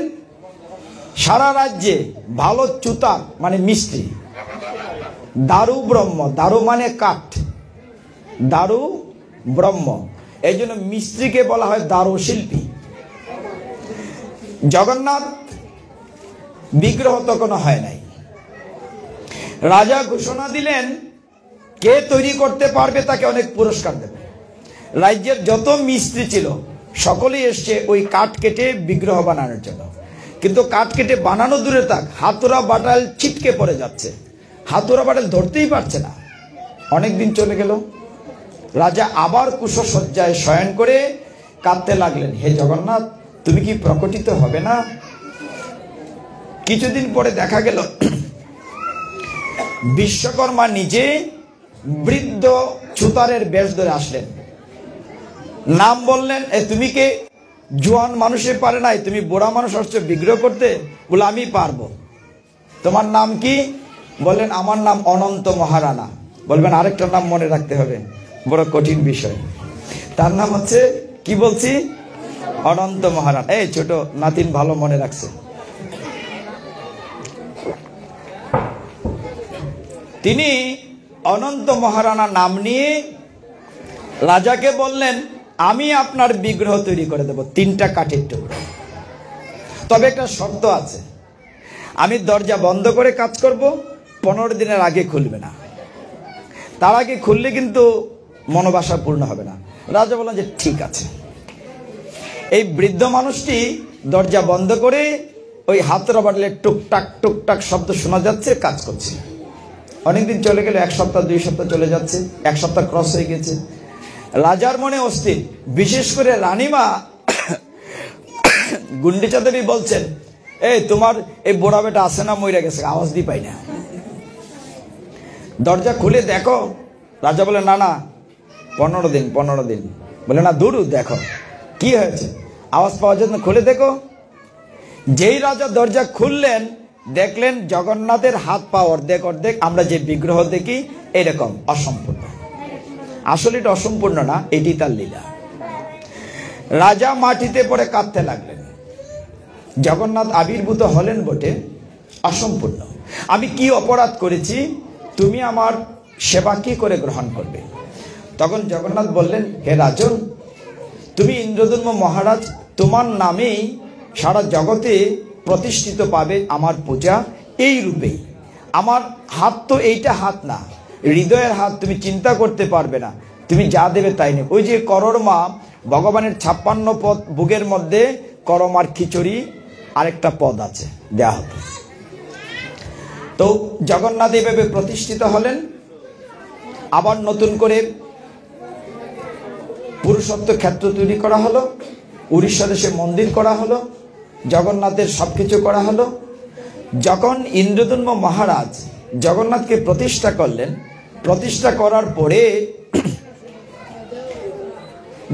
সারা রাজ্যে ভালো চুতা মানে মিস্ত্রি, দারু ব্রহ্ম, দারু মানে কাঠ, দারু ব্রহ্ম, এই জন্য মিস্ত্রিকে বলা হয় দারু শিল্পী। জগন্নাথ বিগ্রহ তখনও হয় নাই। রাজা ঘোষণা দিলেন, কে তৈরি করতে পারবে তাকে অনেক পুরস্কার দেবে। রাজ্যের যত মিস্ত্রি ছিল সকলেই এসছে ওই কাঠ কেটে বিগ্রহ বানানোর জন্য। কিন্তু কাঠ কেটে বানানো দূরে থাক, হাতুড়া বাটাল ছিটকে পড়ে যাচ্ছে, হাতুড়া বাটাল ধরতেই পারছে না। অনেক দিন চলে গেল, রাজা আবার কুশসজ্জায় শয়ন করে কাঁদতে লাগলেন, হে জগন্নাথ, তুমি কি প্রকটিত হবে না? কিছুদিন পরে দেখা গেল বিশ্বকর্মা নিজে বৃদ্ধ ছুতারের বেশ ধরে আসলেন, নাম বললেন, তুমি কে? জোয়ান মানুষে পারে নাই, তুমি বুড়া মানুষ আসছো বিগ্রহ করতে? বলে আমি পারবো। তোমার নাম কি? বললেন আমার নাম অনন্ত মহারানা। বলবেন আরেকটা নাম মনে রাখতে হবে, বড় কঠিন বিষয়। তার নাম হচ্ছে কি বলছি? অনন্ত মহারানা। এই ছোট নাতিন ভালো মনে রাখছে। তিনি অনন্ত মহারানা নাম নিয়ে রাজাকে বললেন, আমি আপনার বিগ্রহ তৈরি করে দেব 3টা কাঠের টুকরো, তবে একটা শর্ত আছে, আমি দরজা বন্ধ করে কাজ করব, 15 দিনের আগে খুলবে না। তার আগে খুললে কিন্তু মনোবাসা পূর্ণ হবে না। রাজা বললেন যে ঠিক আছে। এই বৃদ্ধ মানুষটি দরজা বন্ধ করে ওই হাতের বাটলে টুকটাক টুকটাক শব্দ শোনা যাচ্ছে, কাজ করছে। অনেকদিন চলে গেল, 1 সপ্তাহ 2 সপ্তাহ চলে যাচ্ছে, 1 সপ্তাহ ক্রস হয়ে গেছে। রাজার মনে অস্থির, বিশেষ করে রানীমা গুন্ডিচা দেবী বলছেন, এই তোমার এই বুড়া বেটা আছে না, মইরা গেছে, আওয়াজ দি পাই না, দরজা খুলে দেখো। রাজা বলে না না, 15 দিন 15 দিন। বলে না দূর, দেখো কি হয়েছে, আওয়াজ পাওয়ার জন্য খুলে দেখো। যেই রাজা দরজা খুললেন, দেখলেন জগন্নাথের হাত পা অর্ধেক অর্ধেক, আমরা যে বিগ্রহ দেখি এরকম অসম্পূর্ণ। আসলে এটা অসম্পূর্ণ না, এটি তার লীলা। রাজা মাটিতে পড়ে কাঁদতে লাগলেন। জগন্নাথ আবির্ভূত হলেন বটে, অসম্পূর্ণ। আমি কি অপরাধ করেছি, তুমি আমার সেবা কি করে গ্রহণ করবে? তখন জগন্নাথ বললেন, হে রাজন, তুমি ইন্দ্রদ্যুম্ন মহারাজ, তোমার নামেই সারা জগতে প্রতিষ্ঠিত পাবে আমার পূজা এই রূপেই। আমার হাত তো এইটা হাত না, হৃদয়ের হাত, তুমি চিন্তা করতে পারবে না, তুমি যা দেবে তাই নেবে। ওই যে করমা, ভগবানের 56 পদ ভোগের মধ্যে করমার খিচুড়ি আরেকটা পদ আছে, দেয়া হতো। তো জগন্নাথ এভাবে প্রতিষ্ঠিত হলেন। আবার নতুন করে পুরুষত্ব ক্ষেত্র তৈরি করা হলো, উড়িষ্যা দেশে মন্দির করা হলো, জগন্নাথের সবকিছু করা হলো। যখন ইন্দ্রদ্যুম্ন মহারাজ জগন্নাথকে প্রতিষ্ঠা করলেন, প্রতিষ্ঠা করার পরে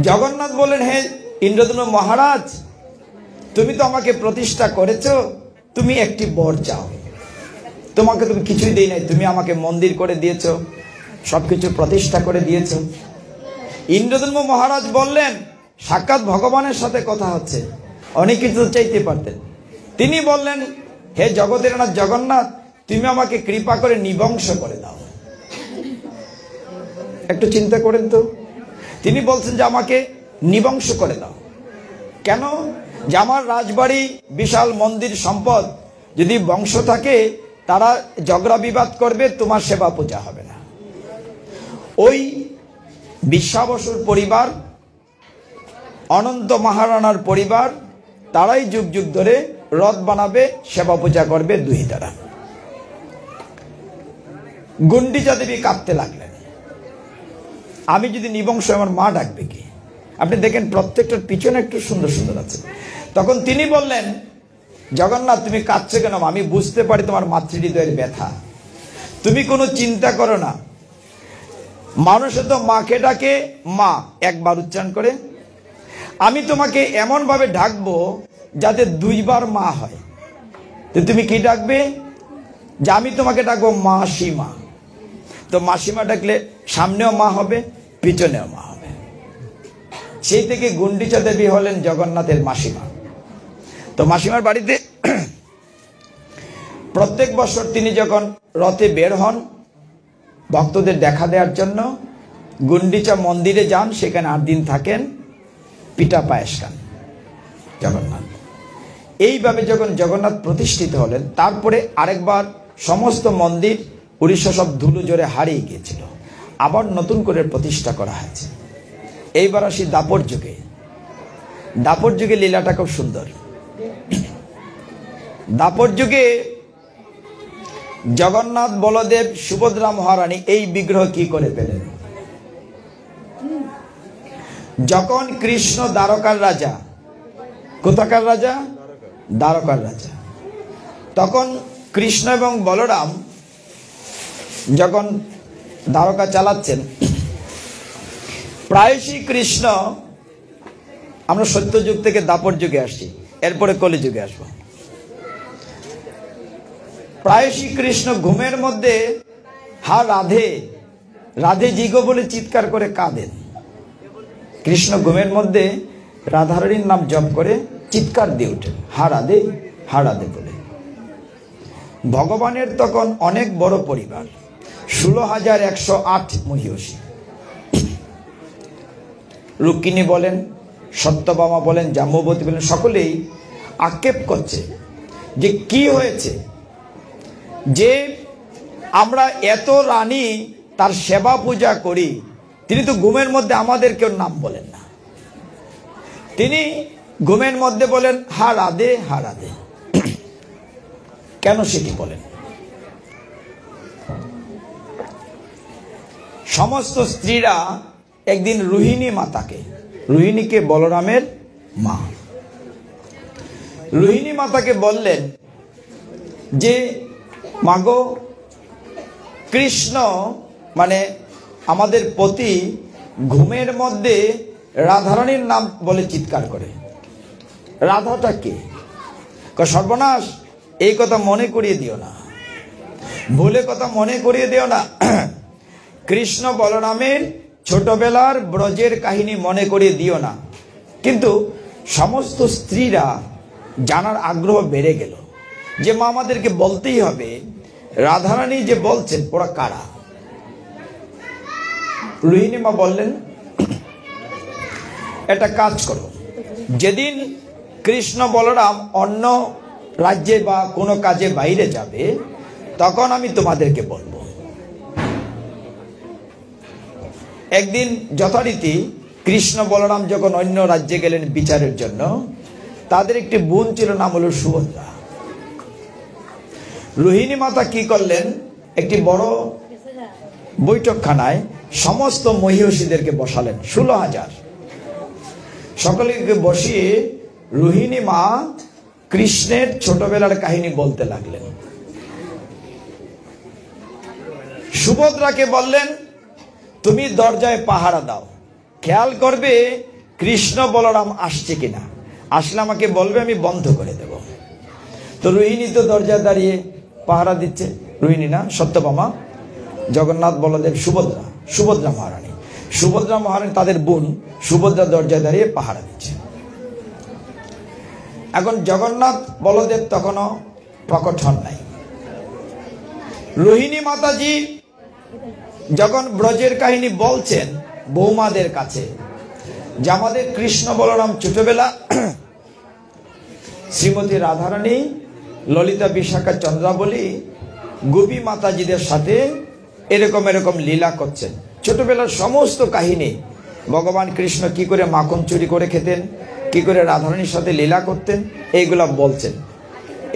জগন্নাথ বললেন, হে ইন্দ্রদ্যুম্ন মহারাজ, তুমি তো আমাকে প্রতিষ্ঠা করেছো, তুমি একটি বর চাও। তোমাকে তুমি কিছুই দেই নাই, তুমি আমাকে মন্দির করে দিয়েছো, সবকিছু প্রতিষ্ঠা করে দিয়েছো। ইন্দ্রদ্যুম্ন মহারাজ বললেন, সাক্ষাৎ ভগবানের সাথে কথা হচ্ছে, অনেক কিছু চাইতে পারতেন। তিনি বললেন, হে জগতের নাথ জগন্নাথ, তুমি আমাকে কৃপা করে নিবংশ করে দাও। একটু চিন্তা করেন তো, তিনি বলছেন যে আমাকে নিবংশ করে দাও। কেন? যে আমার রাজবাড়ি, বিশাল মন্দির, সম্পদ, যদি বংশ থাকে তারা ঝগড়া বিবাদ করবে, তোমার সেবা পূজা হবে না। ওই বিশ্বাবসুর পরিবার, অনন্ত মহারানার পরিবার, তারাই যুগ যুগ ধরে রথ বানাবে, সেবা পূজা করবে দুই দ্বারা। গুন্ডিচা দেবী কাঁদতে লাগলেন, আমি যদি নিবংশ, আমার মা ডাকবে কি? আপনি দেখেন প্রত্যেকটার পিছনে একটু সুন্দর সুন্দর আছে। তখন তিনি বললেন, জগন্নাথ তুমি কাঁদছো কেন? আমি বুঝতে পারি তোমার মাতৃহৃদয়ের ব্যথা, তুমি কোনো চিন্তা করো না। মানুষে তো মাকে ডাকে মা, একবার উচ্চারণ করে, আমি তোমাকে এমন ভাবে ডাকবো যাতে 2 বার মা হয়। তো তুমি কি ডাকবে? যে আমি তোমাকে ডাকবো মাসিমা। তো মাসিমা ডাকলে সামনেও মা হবে, পিছনেও মা হবে। সেই থেকে গুন্ডিচা দেবী হলেন জগন্নাথের মাসিমা। তো মাসিমার বাড়িতে প্রত্যেক বছর তিনি যখন রথে বের হন ভক্তদের দেখা দেওয়ার জন্য, গুন্ডিচা মন্দিরে যান, সেখানে 8 দিন থাকেন, পিঠা পায়েস খান জগন্নাথ। এইভাবে যখন জগন্নাথ প্রতিষ্ঠিত হলেন, তারপরে আরেকবার সমস্ত মন্দির উড়িষ্যা সব ধুলো জোরে হারিয়ে গিয়েছিল, আবার নতুন করে প্রতিষ্ঠা করা হয়েছে। এইবার আসি দাপর যুগে। দাপর যুগে লীলাটা খুব সুন্দর। দাপর যুগে জগন্নাথ, বলদেব, সুভদ্রা মহারানী এই বিগ্রহ কি করে পেলেন? যখন কৃষ্ণ দ্বারকার রাজা, কোথাকার রাজা? দ্বারকার রাজা, তখন কৃষ্ণ এবং বলরাম যখন দ্বারকা চালাচ্ছেন, প্রায়শই কৃষ্ণ, আমরা সত্যযুগ থেকে দাপর যুগে আসছি, এরপরে কলিযুগে আসবো, প্রায়শই কৃষ্ণ ঘুমের মধ্যে হা রাধে রাধে জিগো বলে চিৎকার করে কাঁদেন। কৃষ্ণ ঘুমের মধ্যে রাধারানীর নাম জপ করে চিৎকার দিয়ে ওঠেন, হা রাধে বলে। ভগবানের তখন অনেক বড় পরিবার, 16,108 মহিষী। রুক্মিণী বলেন, সত্যভামা বলেন, জাম্ববতী বলেন, সকলেই আক্ষেপ করছে যে কি হয়েছে যে আমরা এত রানী তার সেবা পূজা করি, তিনি তো ঘুমের মধ্যে আমাদের কেউ নাম বলেন না। তিনি ঘুমের মধ্যে বলেন হা রাধে। কেন সেটি বলেন? সমস্ত স্ত্রীরা একদিন রোহিণীকে বলরামের মা, রোহিণী মাতাকে বললেন যে মাগো, কৃষ্ণ মানে আমাদের পতি ঘুমের মধ্যে রাধারানীর নাম বলে চিৎকার করে। রাধাটা কে? সর্বনাশ, এই কথা মনে করিয়ে দিও না, ভুলে কথা মনে করিয়ে দিও না। কৃষ্ণ বলরামের ছোটবেলার ব্রজের কাহিনী মনে করিয়ে দিও না। কিন্তু সমস্ত স্ত্রীরা জানার আগ্রহ বেড়ে গেল যে মা আমাদেরকে বলতেই হবে, রাধারানী যে বলছেন ওরা কারা। রোহিণী মা বললেন, একটা কাজ করো, যেদিন কৃষ্ণ বলরাম অন্য রাজ্যে বা কোনো কাজে বাইরে যাবে তখন আমি তোমাদেরকে বলবো। একদিন যথারীতি কৃষ্ণ বলরাম যখন অন্য রাজ্যে গেলেন বিচারের জন্য, তাদের একটি বোন ছিল, নাম হলো সুভদ্রা। রোহিণী মাতা কি করলেন, একটি বড় বৈঠকখানায় সমস্ত মহিষীদেরকে বসালেন, 16,000 সকলকে বসিয়ে রোহিণী মা কৃষ্ণের ছোটবেলার কাহিনী বলতে লাগলেন। সুভদ্রাকে বললেন, তুমি দরজায় পাহারা দাও, খেয়াল করবে কৃষ্ণ বলরাম আসছে কিনা, আসলে আমাকে বলবে, আমি বন্ধ করে দেব। তো রোহিণী তো দরজায় দাঁড়িয়ে পাহারা দিচ্ছে, রোহিণী না, সত্যভামা, জগন্নাথ বলদেব, সুভদ্রা মহারানী তাদের বোন সুভদ্রা দরজায় দাঁড়িয়ে পাহারা দিচ্ছে। এখন জগন্নাথ বলদেব তখনও প্রকট হন নাই। রোহিণী মাতাজি যখন ব্রজের কাহিনী বলছেন বৌমাদের কাছে, যে আমাদের কৃষ্ণ বলরাম ছোটবেলা শ্রীমতী রাধারানী, ললিতা, বিশাখা, চন্দ্রাবলী, গোপী মাতাজিদের সাথে এরকম লীলা করছেন। ছোটবেলার সমস্ত কাহিনী, ভগবান কৃষ্ণ কি করে মাখন চুরি করে খেতেন, কি করে রাধারানীর সাথে লীলা করতেন, এইগুলা বলছেন।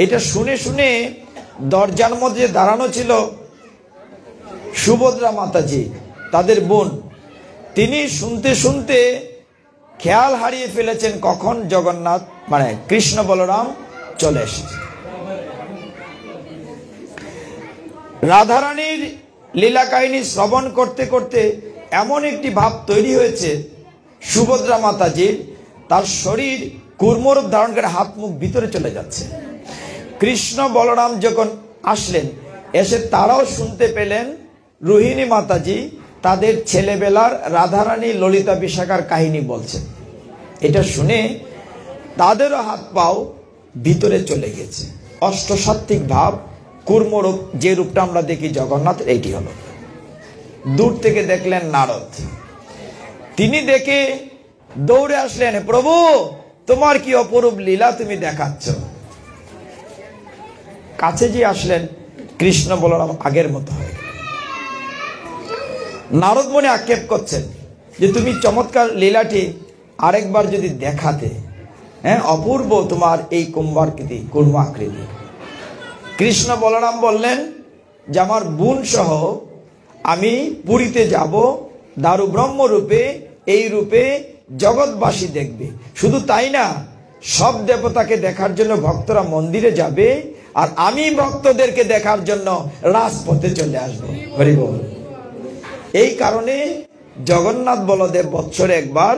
এটা শুনে শুনে দরজার মধ্যে দাঁড়ানো ছিল সুভদ্রা মাতাজি, তাদের বোন। তিনি শুনতে শুনতে খেয়াল হারিয়ে ফেলেছেন কখন জগন্নাথ মানে কৃষ্ণ বলরাম চলে এসেছে। রাধারানীর লীলা কাহিনী শ্রবণ করতে করতে এমন একটি ভাব তৈরি হয়েছে সুভদ্রা মাতাজির, তার শরীর কুর্মরূপ ধারণ করে হাত মুখ ভিতরে চলে যাচ্ছে। কৃষ্ণ বলরাম যখন আসলেন, এসে তারাও শুনতে পেলেন রোহিণী মাতাজি তাদের ছেলেবেলার রাধারানী, ললিতা, বিশাখার কাহিনী বলছেন। এটা শুনে তাদেরও হাত পাও ভিতরে চলে গেছে। অষ্টসাত্ত্বিক ভাব, কুর্মরূপ, যে রূপটা আমরা দেখি জগন্নাথ, এইটি হলো। দূর থেকে দেখলেন নারদ, তিনি দেখে দৌড়ে আসলেন, প্রভু তোমার কি অপরূপ লীলা তুমি দেখাচ্ছ। কাছে যে আসলেন, কৃষ্ণ বলরাম আগের মতো হয়ে গেল। নারদ মনে আক্ষেপ করছেন যে তুমি চমৎকার লীলাটি আরেকবার যদি দেখাতে, অপূর্ব তোমার এই কুম্ভাকৃতি, কুর্মাকৃতি। কৃষ্ণ বলরাম বললেন যে আমার বোন সহ আমি পুরীতে যাব, দারু ব্রহ্ম রূপে, এই রূপে জগৎবাসী দেখবে। শুধু তাই না, সব দেবতাকে দেখার জন্য ভক্তরা মন্দিরে যাবে, আর আমি ভক্তদেরকে দেখার জন্য রাজপথে চলে আসবো। হরি বল। এই কারণে জগন্নাথ বলদেব বৎসরে একবার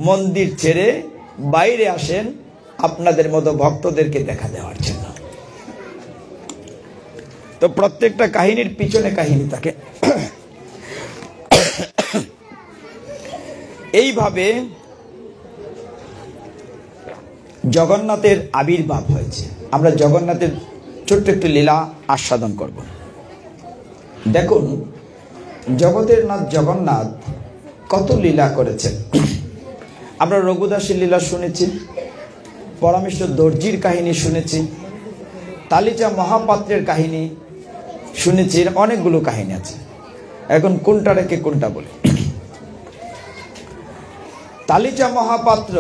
মন্দির ছেড়ে বাইরে আসেন আপনাদের মতো ভক্তদেরকে দেখা দেওয়ার জন্য। তো প্রত্যেকটা কাহিনীর পিছনে কাহিনী থাকে। এইভাবে জগন্নাথের আবির্ভাব হয়েছে। আমরা জগন্নাথের ছোট্ট একটু লীলা আস্বাদন করব। দেখুন, জগতের নাথ জগন্নাথ কত লীলা করেছেন। আমরা রঘুদাসের লীলা শুনেছি, পরমেশ্বর দর্জির কাহিনী শুনেছি, তালিচা মহাপাত্রের কাহিনী শুনেছি, অনেকগুলো কাহিনী আছে। এখন কোনটা রেখে কোনটা বলি। তালিচা মহাপাত্র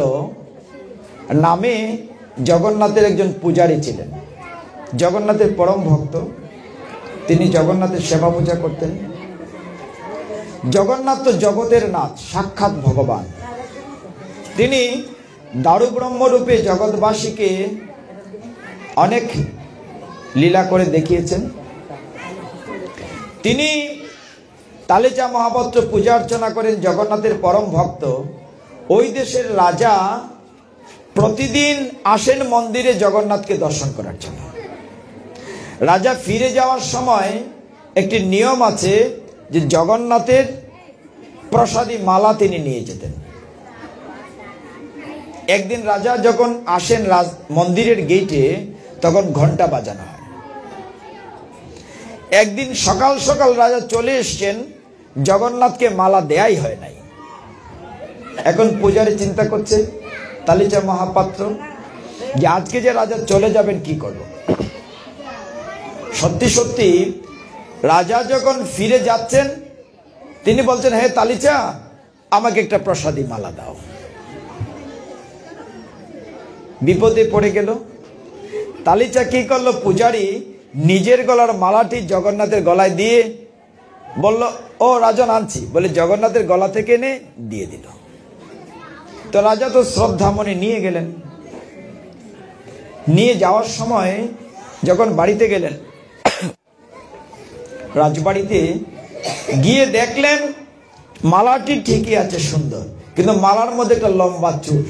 নামে জগন্নাথের একজন পূজারী ছিলেন, জগন্নাথের পরম ভক্ত। তিনি জগন্নাথের সেবা পূজা করতেন। জগন্নাথ তো জগতের নাথ, সাক্ষাৎ ভগবান। তিনি দারু ব্রহ্মরূপে জগৎবাসীকে অনেক লীলা করে দেখিয়েছেন। তিনি তালিচা মহাপাত্র পূজা অর্চনা করেন, জগন্নাথের পরম ভক্ত। ওই দেশের রাজা প্রতিদিন আসেন মন্দিরে জগন্নাথকে দর্শন করার জন্য। রাজা ফিরে যাওয়ার সময় একটি নিয়ম আছে যে জগন্নাথের প্রসাদী মালা তিনি নিয়ে যেতেন। একদিন রাজা যখন আসেন মন্দিরের গেটে, তখন ঘন্টা বাজানো হয়। একদিন সকাল সকাল রাজা চলে এসছেন, জগন্নাথকে মালা দেয়াই হয় নাই। এখন পূজারী চিন্তা করছে, তালিচা মহাপাত্র, যে আজকে যে রাজা চলে যাবেন কি করব। সত্যি সত্যি রাজা যখন ফিরে যাচ্ছেন, তিনি বলছেন, হে তালিচা, আমাকে একটা প্রসাদী মালা দাও। বিপদে পড়ে গেল। তালিচা কি করলো, পূজারী নিজের গলার মালাটি জগন্নাথের গলায় দিয়ে বলল, ও রাজন আনছি, বলে জগন্নাথের গলা থেকে এনে দিয়ে দিল। তো রাজা তো শ্রদ্ধা মনে নিয়ে গেলেন। নিয়ে যাওয়ার সময় যখন বাড়িতে গেলেন, রাজবাড়িতে গিয়ে দেখলেন মালাটি ঠিকই আছে, সুন্দর, কিন্তু মালার মধ্যে একটা লম্বা চুল।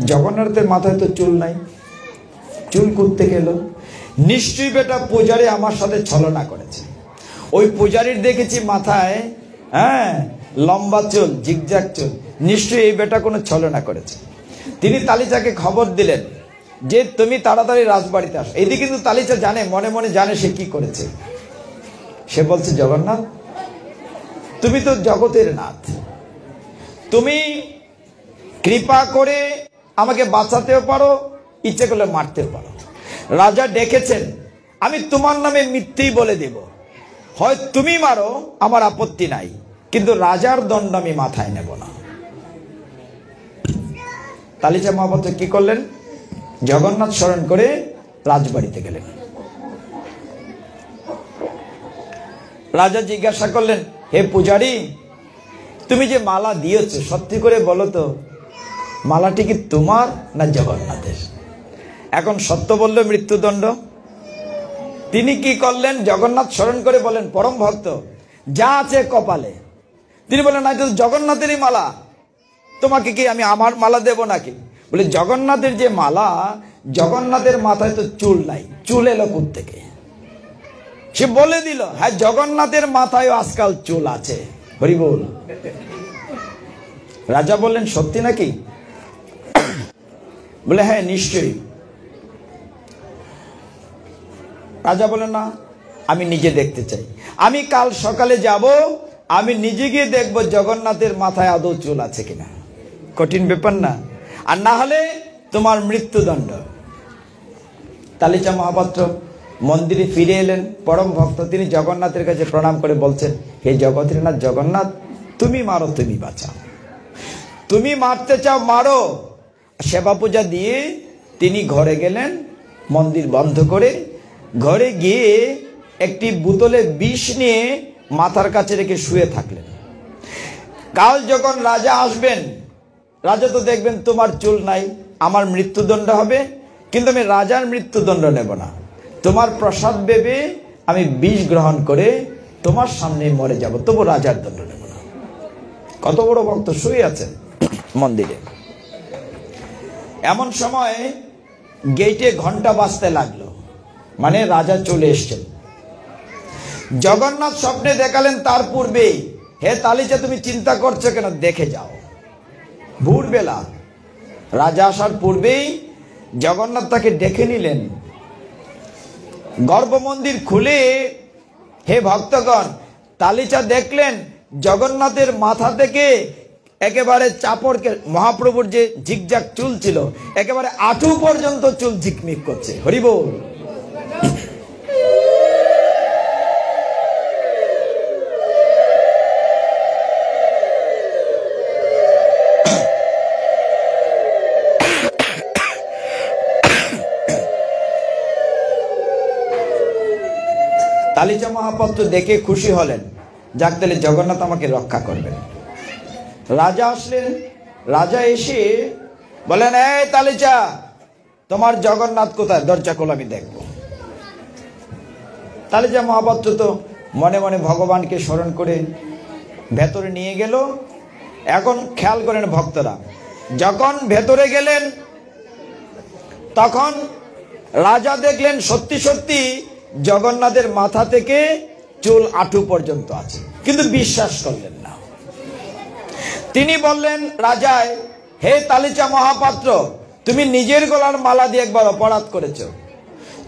জগন্নাথের মাথায় তো চুল নাই, চুল করতে গেল। নিশ্চয়ই বেটা পূজারী আমার সাথে ছলনা করেছে। ওই পূজারীর দেখেছি মাথায় লম্বা চুল, জিগজ্যাগ চুল, নিশ্চয়ই এই বেটা কোনো ছলনা করেছে। তিনি তালিচাকে খবর দিলেন যে তুমি তাড়াতাড়ি রাজবাড়িতে আসো। এদিকে কিন্তু তালিচা জানে, মনে মনে জানে সে কি করেছে। সে বলছে, জগন্নাথ, তুমি তো জগতের নাথ, তুমি কৃপা করে আমাকে বাঁচাতেও পারো, ইচ্ছে করলে মারতেও পারো। রাজা ডেকেছেন, আমি তোমার নামে মিথ্যেই বলে দেব, হয় তুমি মারো, আমার আপত্তি নাই, কিন্তু রাজার দণ্ড আমি মাথায় নেব না। তালিচা মহাপাত্র কি করলেন, জগন্নাথ স্মরণ করে রাজবাড়িতে গেলেন। রাজা জিজ্ঞাসা করলেন, হে পূজারী, তুমি যে মালা দিয়েছ, সত্যি করে বলো তো, মালাটি কি তোমার না জগন্নাথের? এখন সত্য বললে মৃত্যুদণ্ড। তিনি কি করলেন, জগন্নাথ স্মরণ করে বলেন, পরম ভক্ত, যা আছে কপালে। তিনি বলেন, না, এটা জগন্নাথেরই মালা, তোমাকে কি আমি আমার মালা দেব নাকি? বলে, জগন্নাথের যে মালা, জগন্নাথের মাথায় তো চুল নাই, চুল এলো কোত্থেকে? সে বলে দিল, হ্যাঁ, জগন্নাথের মাথায় আজকাল চুল আছে, হরি বল। রাজা বললেন, সত্যি নাকি? বলে, হ্যাঁ, নিশ্চয়ই। রাজা বলেন, না, আমি নিজে দেখতে চাই, আমি কাল সকালে যাব, আমি নিজে গিয়ে দেখবো জগন্নাথের মাথায় আদৌ চুল আছে কিনা। কঠিন ব্যাপার না? আর না হলে তোমার মৃত্যুদণ্ড। তালিচা মহাপাত্র মন্দিরে ফিরে এলেন, পরম ভক্ত। তিনি জগন্নাথের কাছে প্রণাম করে বলছেন, হে জগতের নাথ জগন্নাথ, তুমি মারো, তুমি বাঁচাও, তুমি মারতে চাও মারো। সেবা পূজা দিয়ে তিনি ঘরে গেলেন, মন্দির বন্ধ করে। ঘরে গিয়ে একটি বোতলে বিষ নিয়ে মাথার কাছে রেখে শুয়ে থাকলেন। কাল যখন রাজা আসবেন, রাজা তো দেখবেন তোমার চুল নাই, আমার মৃত্যুদণ্ড হবে, কিন্তু আমি রাজার মৃত্যুদণ্ড নেব না। তোমার প্রসাদ ভেবে আমি বিষ গ্রহণ করে তোমার সামনে মরে যাব, তবু রাজার দণ্ড নেব না। কত বড় ভক্ত শুয়ে আছেন মন্দিরে। এমন সময় গেটে ঘন্টা বাজতে লাগলো, মানে রাজা চলে এসছেন। জগন্নাথ স্বপ্নে দেখালেন তার পূর্বেই, হে তালিচা তুমি চিন্তা করছো কেন, দেখে যাও। ভোরবেলা রাজা আসার পূর্বেই জগন্নাথ তাকে ডেকে নিলেন। গর্ভমন্দির খুলে হে ভক্তগণ, তালিচা দেখলেন জগন্নাথের মাথা থেকে একেবারে চাপড়কে, মহাপ্রভুর যে ঝিকঝাক চুল ছিল একেবারে আঁটু পর্যন্ত চুল ঝিকমিক করছে। হরি বল। তালিচা মহাপাত্র দেখে খুশি হলেন, যাক তাহলে জগন্নাথ আমাকে রক্ষা করবেন। রাজা আসলেন। রাজা এসে বলেন, এই তালিচা, তোমার জগন্নাথ কোথায়, দরজা খোলো আমি দেখব। তালিচা মহাপাত্র তো মনে মনে ভগবানকে স্মরণ করে ভেতরে নিয়ে গেল। এখন খেয়াল করেন ভক্তরা, যখন ভেতরে গেলেন তখন রাজা দেখলেন সত্যি সত্যি জগন্নাথের মাথা থেকে চুল আঁটু পর্যন্ত আছে, কিন্তু বিশ্বাস করলেন না। তিনি বললেন রাজায়, হে তালিচা মহাপাত্র, তুমি নিজের গলার মালা দিয়ে একবার অপরাধ করেছো।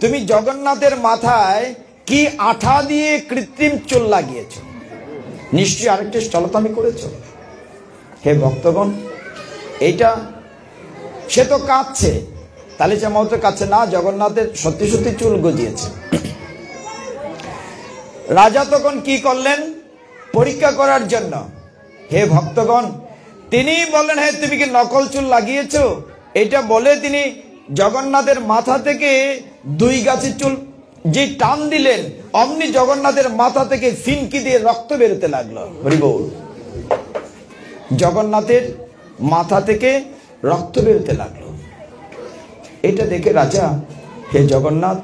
তুমি জগন্নাথের মাথায় কি আঠা দিয়ে কৃত্রিম চুল লাগিয়েছো, নিশ্চয়ই আরেকটি স্থলতামি করেছো। হে ভক্তগণ, এইটা সে তো কাঁদছে, তালিচা মহাপাত্র কাঁদছে না, জগন্নাথের সত্যি সত্যি চুল গজিয়েছে। রাজা তখন কি করলেন, পরীক্ষা করার জন্য, হে ভক্তগণ, তিনি বললেন, হে তুমি কি নকল চুল লাগিয়েছো, এটা বলে তিনি জগন্নাথের মাথা থেকে 2 গাছি চুল যে টান দিলেন, অমনি জগন্নাথের মাথা থেকে ফিনকি দিয়ে রক্ত বেরোতে লাগলো। হরি বল। জগন্নাথের মাথা থেকে রক্ত বেরোতে লাগলো। এটা দেখে রাজা, হে জগন্নাথ,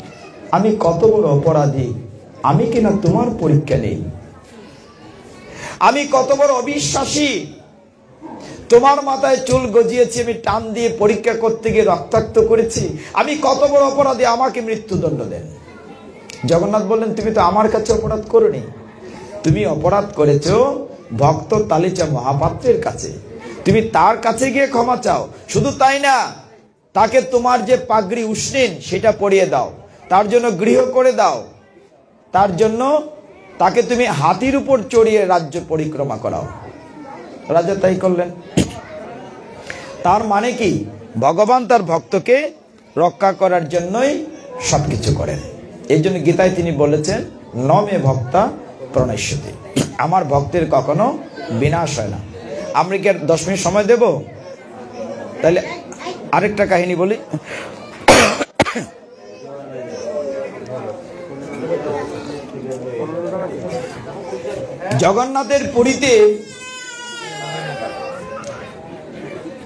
আমি কত বড় অপরাধী, আমি কিনা তোমার পরীক্ষা নেই, আমি কত বড় অবিশ্বাসী, তোমার মাথায় চুল গজিয়েছি, আমি টান দিয়ে পরীক্ষা করতে গিয়ে রক্তাক্ত করেছি, আমি কত বড় অপরাধী, আমাকে মৃত্যুদণ্ড দেন। জগন্নাথ বললেন, তুমি তো আমার কাছে অপরাধ করোনি, তুমি অপরাধ করেছো ভক্ত তালিচা মহাপাত্রের কাছে, তুমি তার কাছে গিয়ে ক্ষমা চাও। শুধু তাই না, তাকে তোমার যে পাগড়ি উষ্ণীন সেটা পরিয়ে দাও, তার জন্য গৃহ করে দাও, তার জন্য তাকে তুমি হাতির উপর চড়িয়ে রাজ্য পরিক্রমা করাও। রাজা তাই করলেন। তার মানে কি, ভগবান তার ভক্তকে রক্ষা করার জন্যই সবকিছু করেন। এই জন্য গীতায় তিনি বলেছেন, ন মে ভক্তা প্রণশ্যতি, আমার ভক্তের কখনো বিনাশ হয় না। আমরা কি আর 10 মিনিট সময় দেব? তাহলে আরেকটা কাহিনী বলি। জগন্নাথের পুরীতে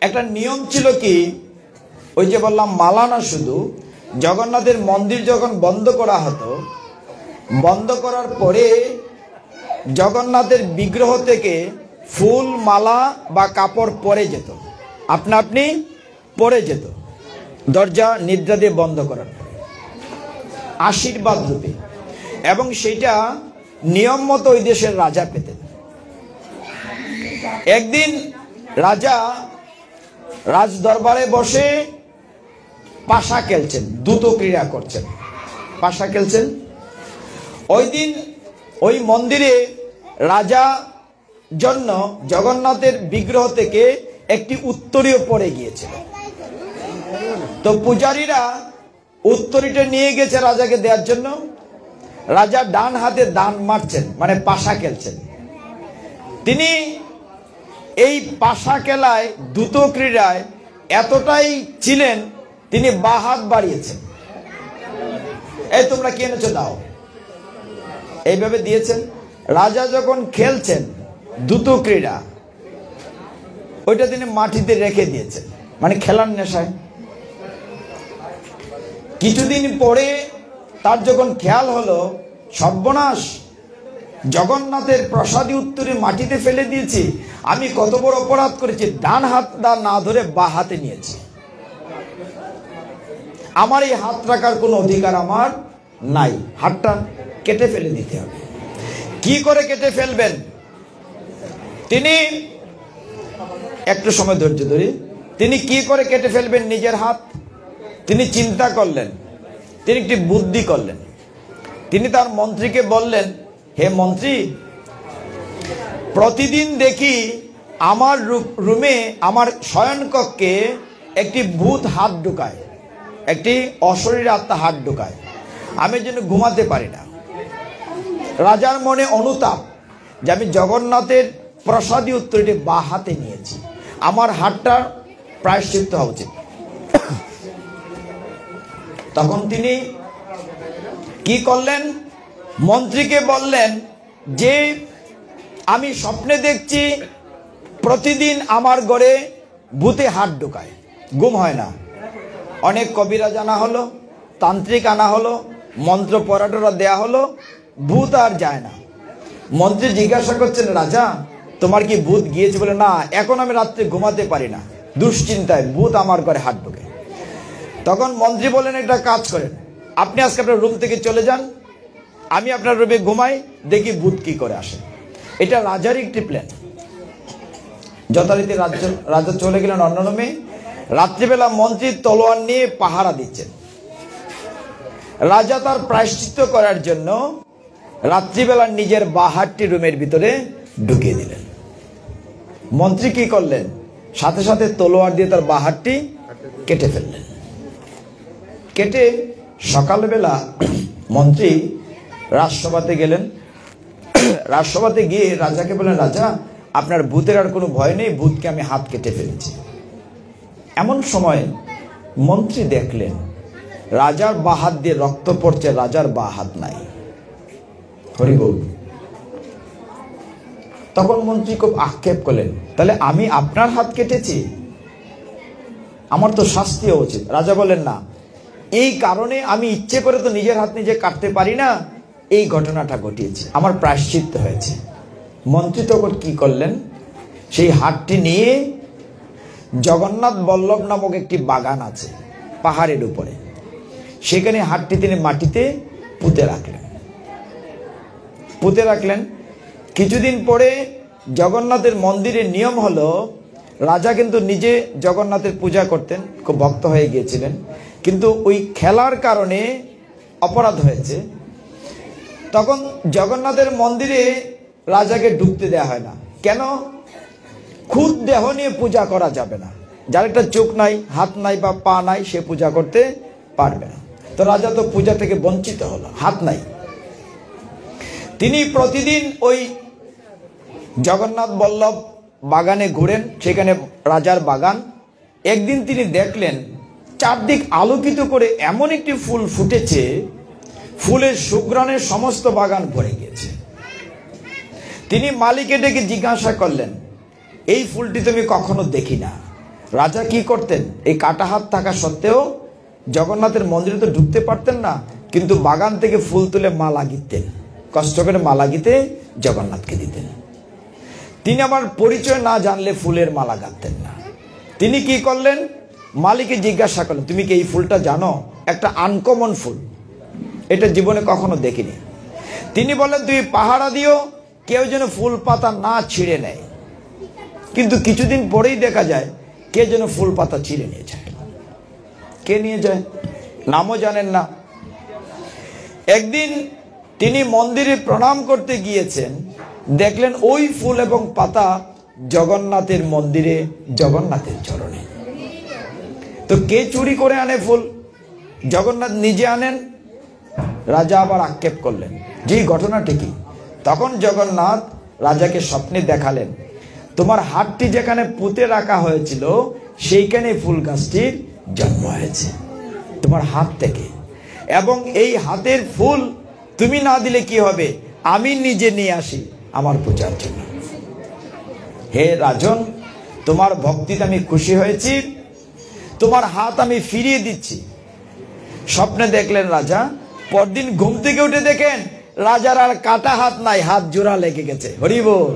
একটা নিয়ম ছিল কি, ওই যে বললাম মালা না, শুধু জগন্নাথের মন্দির যখন বন্ধ করা হতো, বন্ধ করার পরে জগন্নাথের বিগ্রহ থেকে ফুল, মালা বা কাপড় পরে যেত, আপনা আপনি পরে যেত, দরজা নিদ্রা দিয়ে বন্ধ করার পরে, আশীর্বাদ রূপে। এবং সেটা নিয়ম মতো ওই দেশের রাজা পেতেন। একদিন রাজা রাজ দরবারে বসে পাশা খেলছেন, দ্রুত ক্রীড়া করছেন, পাশা খেলছেন। ওই দিন ওই মন্দিরে রাজা জন্য জগন্নাথের বিগ্রহ থেকে একটি উত্তরীয় পড়ে গিয়েছিল। তো পূজারীরা উত্তরীটা নিয়ে গেছে রাজাকে দেওয়ার জন্য। রাজা ডান হাতে দান মারছেন, মানে পাশা খেলছেন। তিনি এই পাশা খেলায়, দ্রুত ক্রীড়ায় এতটাই ছিলেন, তিনি বাঁ হাত বাড়িয়েছেন, এই তোমরা কি এনেছো দাও, এইভাবে দিয়েছেন। রাজা যখন খেলছেন দ্রুত ক্রীড়া, ওইটা তিনি মাটিতে রেখে দিয়েছেন, মানে খেলার নেশায়। কিছুদিন পরে তার যখন খেয়াল হলো, সর্বনাশ, জগন্নাথের প্রসাদী উত্তরে মাটিতে ফেলে দিয়েছি, আমি কত বড় অপরাধ করেছি, ডান হাত না ধরে বা হাতে নিয়েছি। আমার এই হাত রাখার কোনো অধিকার আমার নাই, হাতটা কেটে ফেলে দিতে হবে। কি করে কেটে ফেলবেন? তিনি একটু সময় ধৈর্য ধরি, তিনি কি করে কেটে ফেলবেন নিজের হাত? তিনি চিন্তা করলেন, তিনি একটি বুদ্ধি করলেন। তিনি তার মন্ত্রীকে বললেন, হে মন্ত্রী, প্রতিদিন দেখি আমার রুমে, আমার শয়নকক্ষে একটি ভূত হাত ঢুকায়, একটি অশরীর আত্মা হাত ঢুকায়, আমি যেন ঘুমাতে পারি না। রাজার মনে অনুতাপ যে আমি জগন্নাথের প্রসাদী উত্তরটি বা হাতে নিয়েছি, আমার হাতটা প্রায়শ্চিত্ত হওয়া উচিত। তখন তিনি কি করলেন? মন্ত্রীকে বললেন যে আমি স্বপ্নে দেখছি প্রতিদিন আমার ঘরে ভূতে হাত ঢুকায়, ঘুম হয় না। অনেক কবিরাজ আনা হলো, তান্ত্রিক আনা হলো, মন্ত্র পড়াটোরা দেয়া হলো, ভূত আর যায় না। মন্ত্রী জিজ্ঞাসা করছেন, রাজা তোমার কি ভূত গিয়েছে? বলে, না, এখন আমি রাত্রে ঘুমাতে পারি না, দুশ্চিন্তায় ভূত আমার ঘরে হাত ঢোকে। তখন মন্ত্রী বলেন, একটা কাজ করেন, আপনি আজকে আপনার রুম থেকে চলে যান, আমি আপনার রুমে ঘুমাই, দেখি ভূত কি করে আসে। এটা রাজারই একটি প্ল্যান। যথারীতি রাজা চলে গেলেন অন্য রুমে। রাত্রিবেলা মন্ত্রী তলোয়ার নিয়ে পাহারা দিচ্ছেন। রাজা তার প্রায়শ্চিত্ত করার জন্য রাত্রিবেলা নিজের বাহারটি রুমের ভিতরে ঢুকিয়ে দিলেন। মন্ত্রী কি করলেন? সাথে সাথে তলোয়ার দিয়ে তার বাহারটি কেটে ফেললেন। কেটে সকালবেলা মন্ত্রী রাজসভাতে গেলেন। রাজসভাতে গিয়ে রাজাকে বলেন, রাজা আপনার ভূতের আর কোনো ভয় নেই, ভূতকে আমি হাত কেটে ফেলেছি। এমন সময় মন্ত্রী দেখলেন রাজার বাঁ হাত দিয়ে রক্ত পড়ছে, রাজার বাঁ হাত নাই। হরিবল। তখন মন্ত্রী খুব আক্ষেপ করলেন, তাহলে আমি আপনার হাত কেটেছি, আমার তো শাস্তি হওয়া উচিত। রাজা বলেন, না, এই কারণে আমি ইচ্ছে করে তো নিজের হাত নিজে কাটতে পারি না, এই ঘটনাটা ঘটিয়েছি, আমার প্রায়শ্চিত্ত হয়েছে। মন্ত্রী তখন কি করলেন? সেই হাতটি নিয়ে জগন্নাথ বল্লভ নামক একটি বাগান আছে পাহাড়ের উপরে, সেখানে হাতটি তিনি মাটিতে পুঁতে রাখলেন। কিছুদিন পরে জগন্নাথের মন্দিরের নিয়ম হলো, রাজা কিন্তু নিজে জগন্নাথের পূজা করতেন, খুব ভক্ত হয়ে গিয়েছিলেন, কিন্তু ওই খেলার কারণে অপরাধ হয়েছে। তখন জগন্নাথের মন্দিরে রাজাকে ঢুকতে দেওয়া হয় না। কেন? খুদ দেহ নিয়ে পূজা করা যাবে না, যার একটা চোখ নাই, হাত নাই বা পা নাই, সে পূজা করতে পারবে না। তো রাজা তো পূজা থেকে বঞ্চিত হলো, হাত নাই। তিনি প্রতিদিন ওই জগন্নাথ বল্লভ বাগানে ঘুরেন, সেখানে রাজার বাগান। একদিন তিনি দেখলেন চারদিক আলোকিত করে এমন একটি ফুল ফুটেছে, ফুলের সুঘ্রাণে সমস্ত বাগান ভরে গিয়েছে। তিনি মালিকে ডেকে জিজ্ঞাসা করলেন, এই ফুলটি তুমি কখনো দেখি না। রাজা কি করতেন? এই কাটা হাত থাকা সত্ত্বেও জগন্নাথের মন্দিরে তো ঢুকতে পারতেন না, কিন্তু বাগান থেকে ফুল তুলে মালা গিতেন, কষ্ট করে মালা গিতে জগন্নাথকে দিতেন। তিনি আমার পরিচয় না জানলে ফুলের মালা গাঁথতেন না। তিনি কি করলেন? মালিকে জিজ্ঞাসা করলেন, তুমি কি এই ফুলটা জানো? একটা আনকমন ফুল, এটা জীবনে কখনো দেখিনি। তিনি বলেন, তুমি পাহারা দিও কেউ যেন ফুল পাতা না ছিঁড়ে নেয়। কিন্তু কিছুদিন পরেই দেখা যায় কে যেন ফুল পাতা ছিঁড়ে নিয়ে যায়। কে নিয়ে যায়? নামও জানেন না। একদিন তিনি মন্দিরে প্রণাম করতে গিয়েছেন, দেখলেন ওই ফুল এবং পাতা জগন্নাথের মন্দিরে, জগন্নাথের চরণে। তো কে চুরি করে আনে ফুল? জগন্নাথ নিজে আনেন। রাজা আবার আক্ষেপ করলেন যে এই ঘটনাটি কি? তখন জগন্নাথ রাজাকে স্বপ্নে দেখালেন, তোমার হাতটি যেখানে পুঁতে রাখা হয়েছিল সেইখানে ফুল গাছটির জন্ম হয়েছে তোমার হাত থেকে, এবং এই হাতের ফুল তুমি না দিলে কি হবে? আমি নিজে নিয়ে আসি আমার পূজার জন্য। হে রাজন, তোমার ভক্তিতে আমি খুশি হয়েছি, তোমার হাত আমি ফিরিয়ে দিচ্ছি। স্বপ্নে দেখলেন রাজা, পরদিন ঘুম থেকে উঠে দেখেন রাজার আর কাটা হাত নাই, হাত জোড়া লেগে গেছে। হরি বল,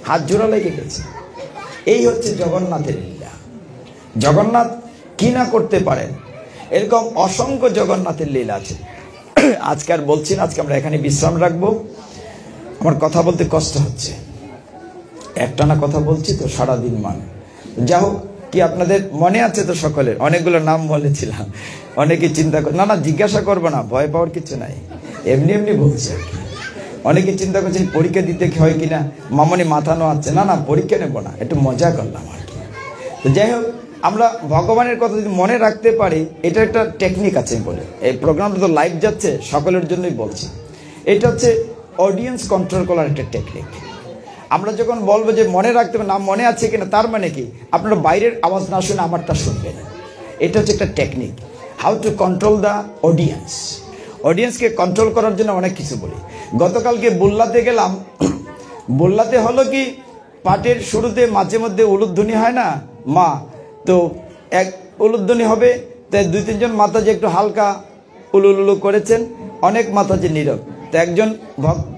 হাত জোড়া লেগে গেছে। এই হচ্ছে জগন্নাথের লীলা। জগন্নাথ কি না করতে পারেন, এরকম অসংখ্য জগন্নাথের লীলা আছে। আজকে আর বলছি না, আজকে আমরা এখানে বিশ্রাম রাখবো। আমার কথা বলতে কষ্ট হচ্ছে, একটানা কথা বলছি তো সারাদিন যা হোক, কি আপনাদের মনে আছে তো সকলের? অনেকগুলো নাম বলেছিলাম, অনেকে চিন্তা করে, না জিজ্ঞাসা করবো না, ভয় পাওয়ার কিছু নাই, এমনি এমনি বলছি আর কি। অনেকে চিন্তা করছে পরীক্ষা দিতে হয় কিনা, মামনি মাথা নোয়াচ্ছে। না পরীক্ষা নেবো না, একটু মজা করলাম আর কি। তো যাই হোক, আমরা ভগবানের কথা যদি মনে রাখতে পারি, এটা একটা টেকনিক আছে বলে। এই প্রোগ্রামটা তো লাইভ যাচ্ছে, সকলের জন্যই বলছি। এটা হচ্ছে অডিয়েন্স কন্ট্রোল করার একটা টেকনিক। আমরা যখন বলবো যে মনে রাখতে হবে, নাম মনে আছে কিনা, তার মানে কি আপনারা বাইরের আওয়াজ না শুনে আমারটা শুনবেন। এটা হচ্ছে একটা technique, how to control the audience. অডিয়েন্সকে কন্ট্রোল করার জন্য অনেক কিছু বলি। গতকালকে বুল্লাতে গেলাম, বুল্লাতে হলো কি, পাঠের শুরুতে মাঝে মধ্যে উলুধ্বনি হয় না মা, তো এক উলুধ্বনি হবে, তাই 2-3 জন মাতাজি একটু হালকা উলুলুলু করেছেন, অনেক মাতাজি নীরব। তো একজন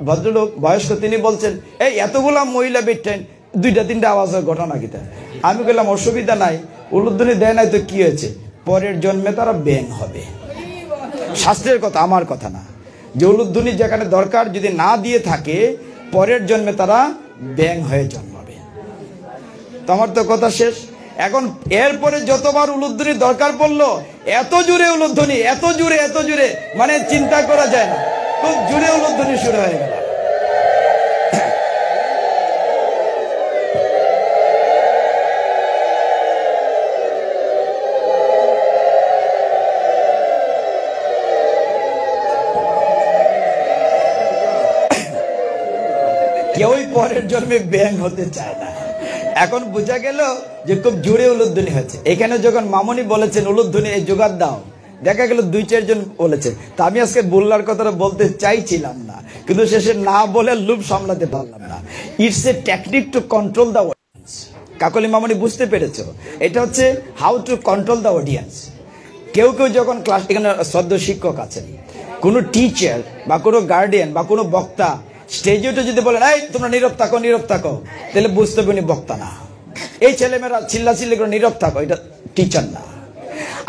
ভদ্রলোক বয়স্ক, তিনি বলছেন, এই এতগুলা মহিলা বেটেন 2-3টা আওয়াজের ঘটনা কিতা। আমি বললাম অসুবিধা নাই, উলুধ্বনি দেয় নাই তো কি হয়েছে, পরের জন্মে তারা ব্যাং হবে। শাস্ত্রের কথা, আমার কথা না। যে উলুধ্বনি যেখানে দরকার যদি না দিয়ে থাকে, পরের জন্মে তারা ব্যাং হয়ে জন্মাবে। তো আমার তো কথা শেষ। এখন এরপরে যতবার উলুধ্বনি দরকার পড়লো, এত জোরে উলুধ্বনি, এত জোরে, মানে চিন্তা করা যায় না, খুব জোরে উলুধ্বনি শুরু হয়ে গেল। কেউই পরের জন্মে ব্যাং হতে চায় না। এখন বোঝা গেল যে খুব জোরে উলুধ্বনি হয়েছে। এখানে যখন মামনি বলেছেন উলুধ্বনি এই জোগাড় দাও, দেখা গেল 2-4 জন বলেছে। তা আমি আজকে বুল্লার কথাটা বলতে চাইছিলাম না, কিন্তু শেষে না বলে লোভ সামলাতে পারলাম না। It's a technique to control the audience. Kakoli Mamoni বুঝতে পেরেছো? এটা হচ্ছে how to control the audience. কেউ যখন ক্লাস, এখানে শ্রদ্ধ শিক্ষক আছেন, কোনো টিচার বা কোনো গার্ডিয়ান বা কোনো বক্তা স্টেজে উঠে যদি বলেন, এই তোমরা নীরব থাকো, তাহলে বুঝতে পারি বক্তা না। এই ছেলেমেয়েরা চিল্লাচিল্লি করে নীরব থাকো, এটা টিচার না।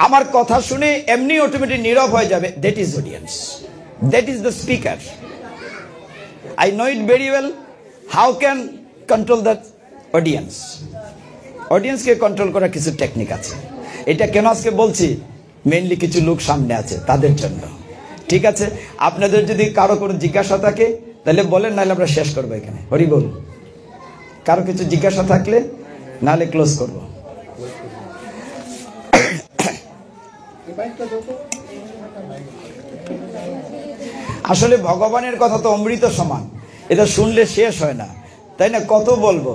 আমার কথা শুনে এমনি অটোমেটিক নীরব হয়ে যাবে, that is audience, that is the speaker. I know it very well, how can control the audience. অডিয়েন্সকে কন্ট্রোল করার কিছু টেকনিক আছে। এটা কেন আজকে বলছি, মেইনলি কিছু লোক সামনে আছে তাদের জন্য। ঠিক আছে, আপনাদের যদি কারো কোনো জিজ্ঞাসা থাকে তাহলে বলেন, নাহলে আমরা শেষ করবো এখানে। হরি বল। কারো কিছু জিজ্ঞাসা থাকলে, নাহলে ক্লোজ করব। আসলে ভগবানের কথা তো অমৃত সমান, এটা শুনলে শেষ হয় না, তাই না? কত বলবো,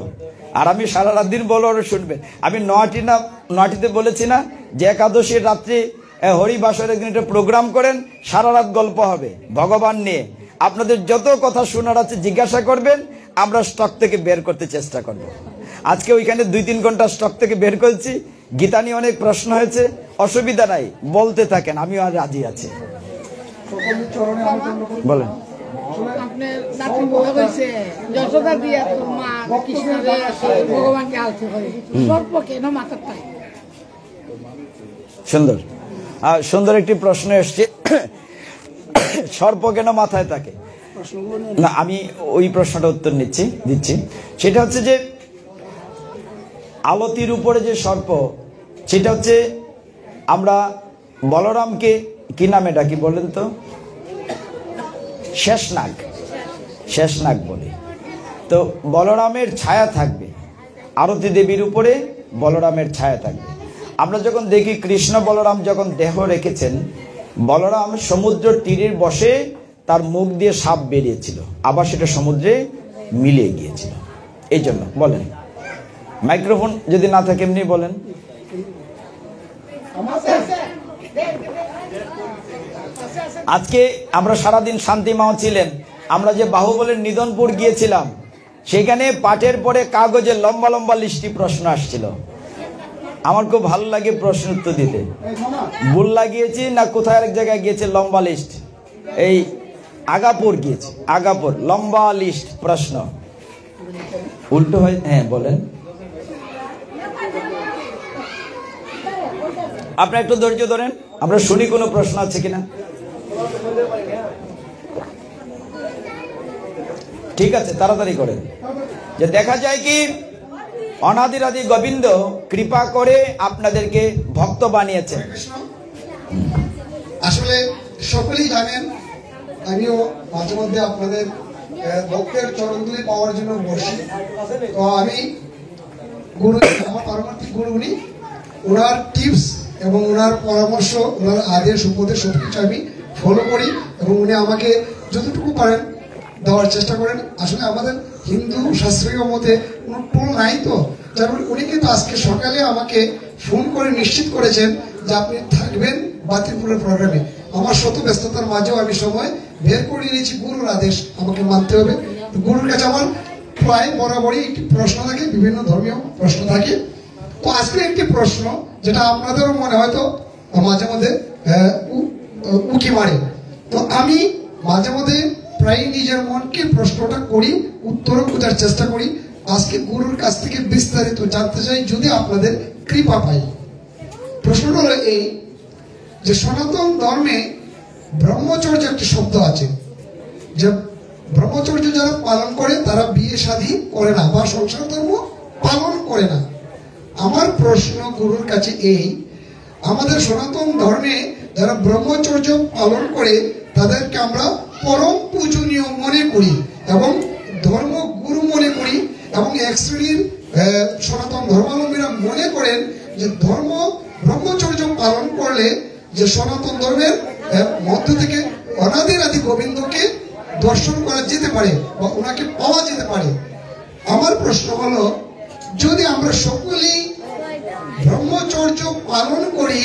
আর আমি সারা রাত দিন বলবো, আর শুনবেন। আমি নয়টিতে বলেছি না যে একাদশীর রাত্রি হরিবাসরের দিন একটা প্রোগ্রাম করেন, সারা রাত গল্প হবে ভগবান নিয়ে। আপনাদের যত কথা শোনার আছে জিজ্ঞাসা করবেন, আমরা স্টক থেকে বের করতে চেষ্টা করব। আজকে ওইখানে 2-3 ঘন্টা স্টক থেকে বের করেছি। গীতা নিয়ে অনেক প্রশ্ন হয়েছে, অসুবিধা নাই, বলতে থাকেন, আমিও আর রাজি আছি। বলেন। সুন্দর, সুন্দর একটি প্রশ্ন এসছে, সর্প কেন মাথায় থাকে? না, আমি ওই প্রশ্নটা উত্তর দিচ্ছি। সেটা হচ্ছে যে আলতির উপরে যে সর্প, সেটা হচ্ছে আমরা বলরামকে কি নামে ডাকি বলেন তো? শেষনাগ বলি। তো বলরামের ছায়া থাকবে, আরতি দেবীর উপরে বলরামের ছায়া থাকবে। আমরা যখন দেখি কৃষ্ণ বলরাম যখন দেহ রেখেছেন, বলরাম সমুদ্র তীরের বসে তার মুখ দিয়ে সাপ বেরিয়েছিল, আবার সেটা সমুদ্রে মিলিয়ে গিয়েছিল। এই জন্য বলেন। মাইক্রোফোন যদি না থাকে এমনি বলেন। আজকে আমরা সারাদিন শান্তি মাও ছিলেন, আমরা যে বাহুবলের নিধনপুর গিয়েছিলাম, সেখানে পাঠের পরে কাগজে লম্বা লম্বা লিস্টি প্রশ্ন আসছিল। আমার খুব ভালো লাগে প্রশ্ন উত্তর দিতে। ভুল লাগিয়েছি না কোথায় এক জায়গায় গিয়েছে লম্বা লিস্ট, এই আগাপুর গিয়েছি, আগাপুর, লম্বা লিস্ট প্রশ্ন উল্টো হয়। হ্যাঁ বলেন, আপনারা একটু ধৈর্য ধরেন, আমরা শুনি কোনো প্রশ্ন আছে কিনা। ঠিক আছে, তাড়াতাড়ি করেন। যে দেখা যায় কি অনাদিরাদি গোবিন্দ কৃপা করে আপনাদেরকে ভক্ত বানিয়েছেন। আসলে সকলেই জানেন, আমিও মাঝে মধ্যে আপনাদের ভক্তের চরণগুলি পাওয়ার জন্য বসি। তো আমি গুরু, আমার পারমার্থিক গুরু উনি, ওনার টিপস এবং ওনার পরামর্শ, ওনার আদেশ উপদেশ সবকিছু আমি ফলো করি এবং উনি আমাকে যতটুকু পারেন দেওয়ার চেষ্টা করেন। আসলে আমাদের হিন্দু শাস্ত্রীয় মতে কোনো টোল নাই, তো যার উনি কিন্তু আজকে সকালে আমাকে ফোন করে নিশ্চিত করেছেন যে আপনি থাকবেন বাতিলপুরের প্রোগ্রামে। আমার শত ব্যস্ততার মাঝেও আমি সময় বের করে নিয়েছি, গুরুর আদেশ আমাকে মানতে হবে। গুরুর কাছে আমার প্রায় বরাবরই একটি প্রশ্ন থাকে, বিভিন্ন ধর্মীয় প্রশ্ন থাকে। তো আজকে একটি প্রশ্ন যেটা আপনাদেরও মনে হয়তো মাঝে মধ্যে উকি মারে, তো আমি মাঝে মধ্যে প্রায় নিজের মনকে প্রশ্নটা করি, উত্তরও খোঁজার চেষ্টা করি। আজকে গুরুর কাছ থেকে বিস্তারিত জানতে চাই, যদি আপনাদের কৃপা পাই। প্রশ্নটা হলো এই যে সনাতন ধর্মে ব্রহ্মচর্য একটি শব্দ আছে, যে ব্রহ্মচর্য যারা পালন করে তারা বিয়ে শাদী করে না বা সংসার ধর্ম পালন করে না। আমার প্রশ্ন গুরুর কাছে এই, আমাদের সনাতন ধর্মে যারা ব্রহ্মচর্য পালন করে তাদেরকে আমরা পরম পূজনীয় মনে করি এবং ধর্ম গুরু মনে করি, এবং এক শ্রেণীর সনাতন ধর্মাবলম্বীরা মনে করেন যে ব্রহ্মচর্য পালন করলে যে সনাতন ধর্মের মধ্য থেকে অনাদির আদি গোবিন্দকে দর্শন করা যেতে পারে বা ওনাকে পাওয়া যেতে পারে। আমার প্রশ্ন হলো, যদি আমরা সকলেই ব্রহ্মচর্য পালন করি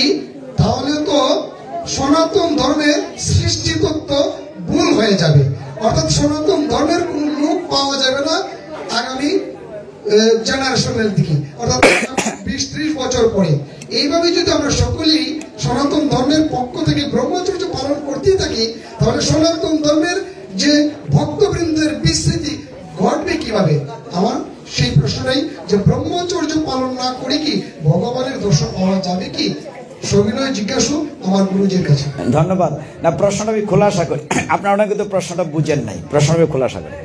তাহলে তো সনাতন ধর্মের সৃষ্টি তত্ত্ব ভুল হয়ে যাবে, অর্থাৎ সনাতন ধর্মের কোন লোক পাওয়া যাবে না আগামী জেনারেশনের দিকে, অর্থাৎ 20-30 বছর পরে। এইভাবে যদি আমরা সকলেই সনাতন ধর্মের পক্ষ থেকে ব্রহ্মচর্য পালন করতেই থাকি তাহলে সনাতন ধর্মের যে ভক্তবৃন্দের বিস্মৃতি ঘটবে কিভাবে? আমার সেই প্রশ্নটাই, যে ব্রহ্মচর্য পালন না করে কি ভগবানের দর্শন পাওয়া যাবে কি? সবিনয় জিজ্ঞাসা আমার গুরুজির কাছে। ধন্যবাদ। না, প্রশ্নটা আমি খোলাসা করি, আপনারা অনেকে তো প্রশ্নটা বুঝেন নাই, প্রশ্নটা আমি খোলাসা করি।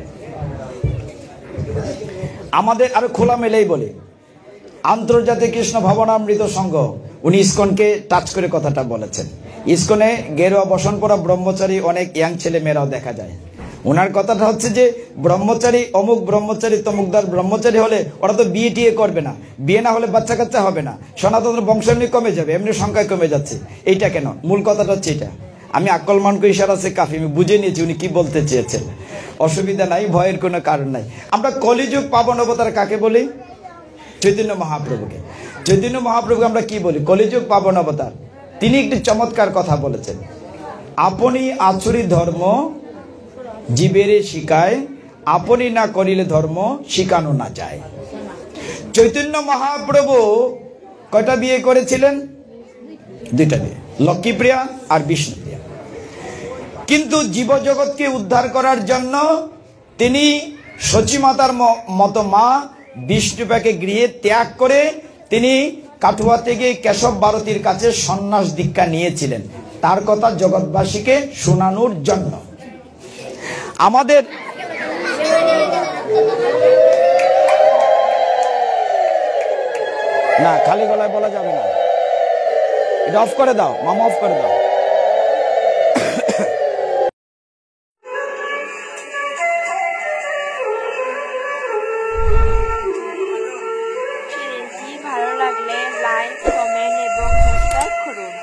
আমাদের আরো খোলা মেলেই বলি, আন্তর্জাতিক কৃষ্ণ ভাবনামৃত সংঘ উনি ইসকনকে টাচ করে কথাটা বলেছেন। ইসকনে গেরুয়া বসন পরা ব্রহ্মচারী অনেক ইয়াং ছেলে মেয়েরাও দেখা যায়। ওনার কথাটা হচ্ছে যে ব্রহ্মচারী অমুক ব্রহ্মচারী তমুকদার ব্রহ্মচারী হলে ওরা তো বিয়ে টিয়ে করবে না, বিয়ে না হলে বাচ্চা কাচ্চা হবে না, সনাতন বংশ এমনি কমে যাবে, এমনি সংখ্যায় কমে যাচ্ছে। এইটা কেন? মূল কথাটা হচ্ছে এটা। আমি আকলমানকে ইশারা আছে কাফি, আমি বুঝে নিয়েছি উনি কি বলতে চেয়েছেন। অসুবিধা নাই, ভয়ের কোনো কারণ নাই। আমরা কলিযুগ পাবন অবতার কাকে বলি? চৈতন্য মহাপ্রভুকে। চৈতন্য মহাপ্রভুকে আমরা কি বলি? কলিযুগ পাবন অবতার। তিনি একটি চমৎকার কথা বলেছেন, আপনি আচুরি ধর্ম জীবেরে শিখায়, আপনি না করিলে ধর্ম শিখানো না যায়। চৈতন্য মহাপ্রভু কয়টা বিয়ে করেছিলেন? 2টা বিয়ে, লক্ষ্মীপ্রিয়া আর বিষ্ণুপ্রিয়া। কিন্তু জীবজগৎকে উদ্ধার করার জন্য তিনি সচিমাতার মতো মা বিষ্ণুপ্রিয়াকে গৃহে ত্যাগ করে তিনি কাঠুয়া থেকে কেশব ভারতীর কাছে সন্ন্যাস দীক্ষা নিয়েছিলেন, তার কথা জগৎবাসীকে শোনানোর জন্য। আমাদের না, খালি গলায় বলা যাবে না, এটা অফ করে দাও মামা, অফ করে দাও। ভালো লাগলে লাইক, কমেন্ট এবং সাবস্ক্রাইব করুন।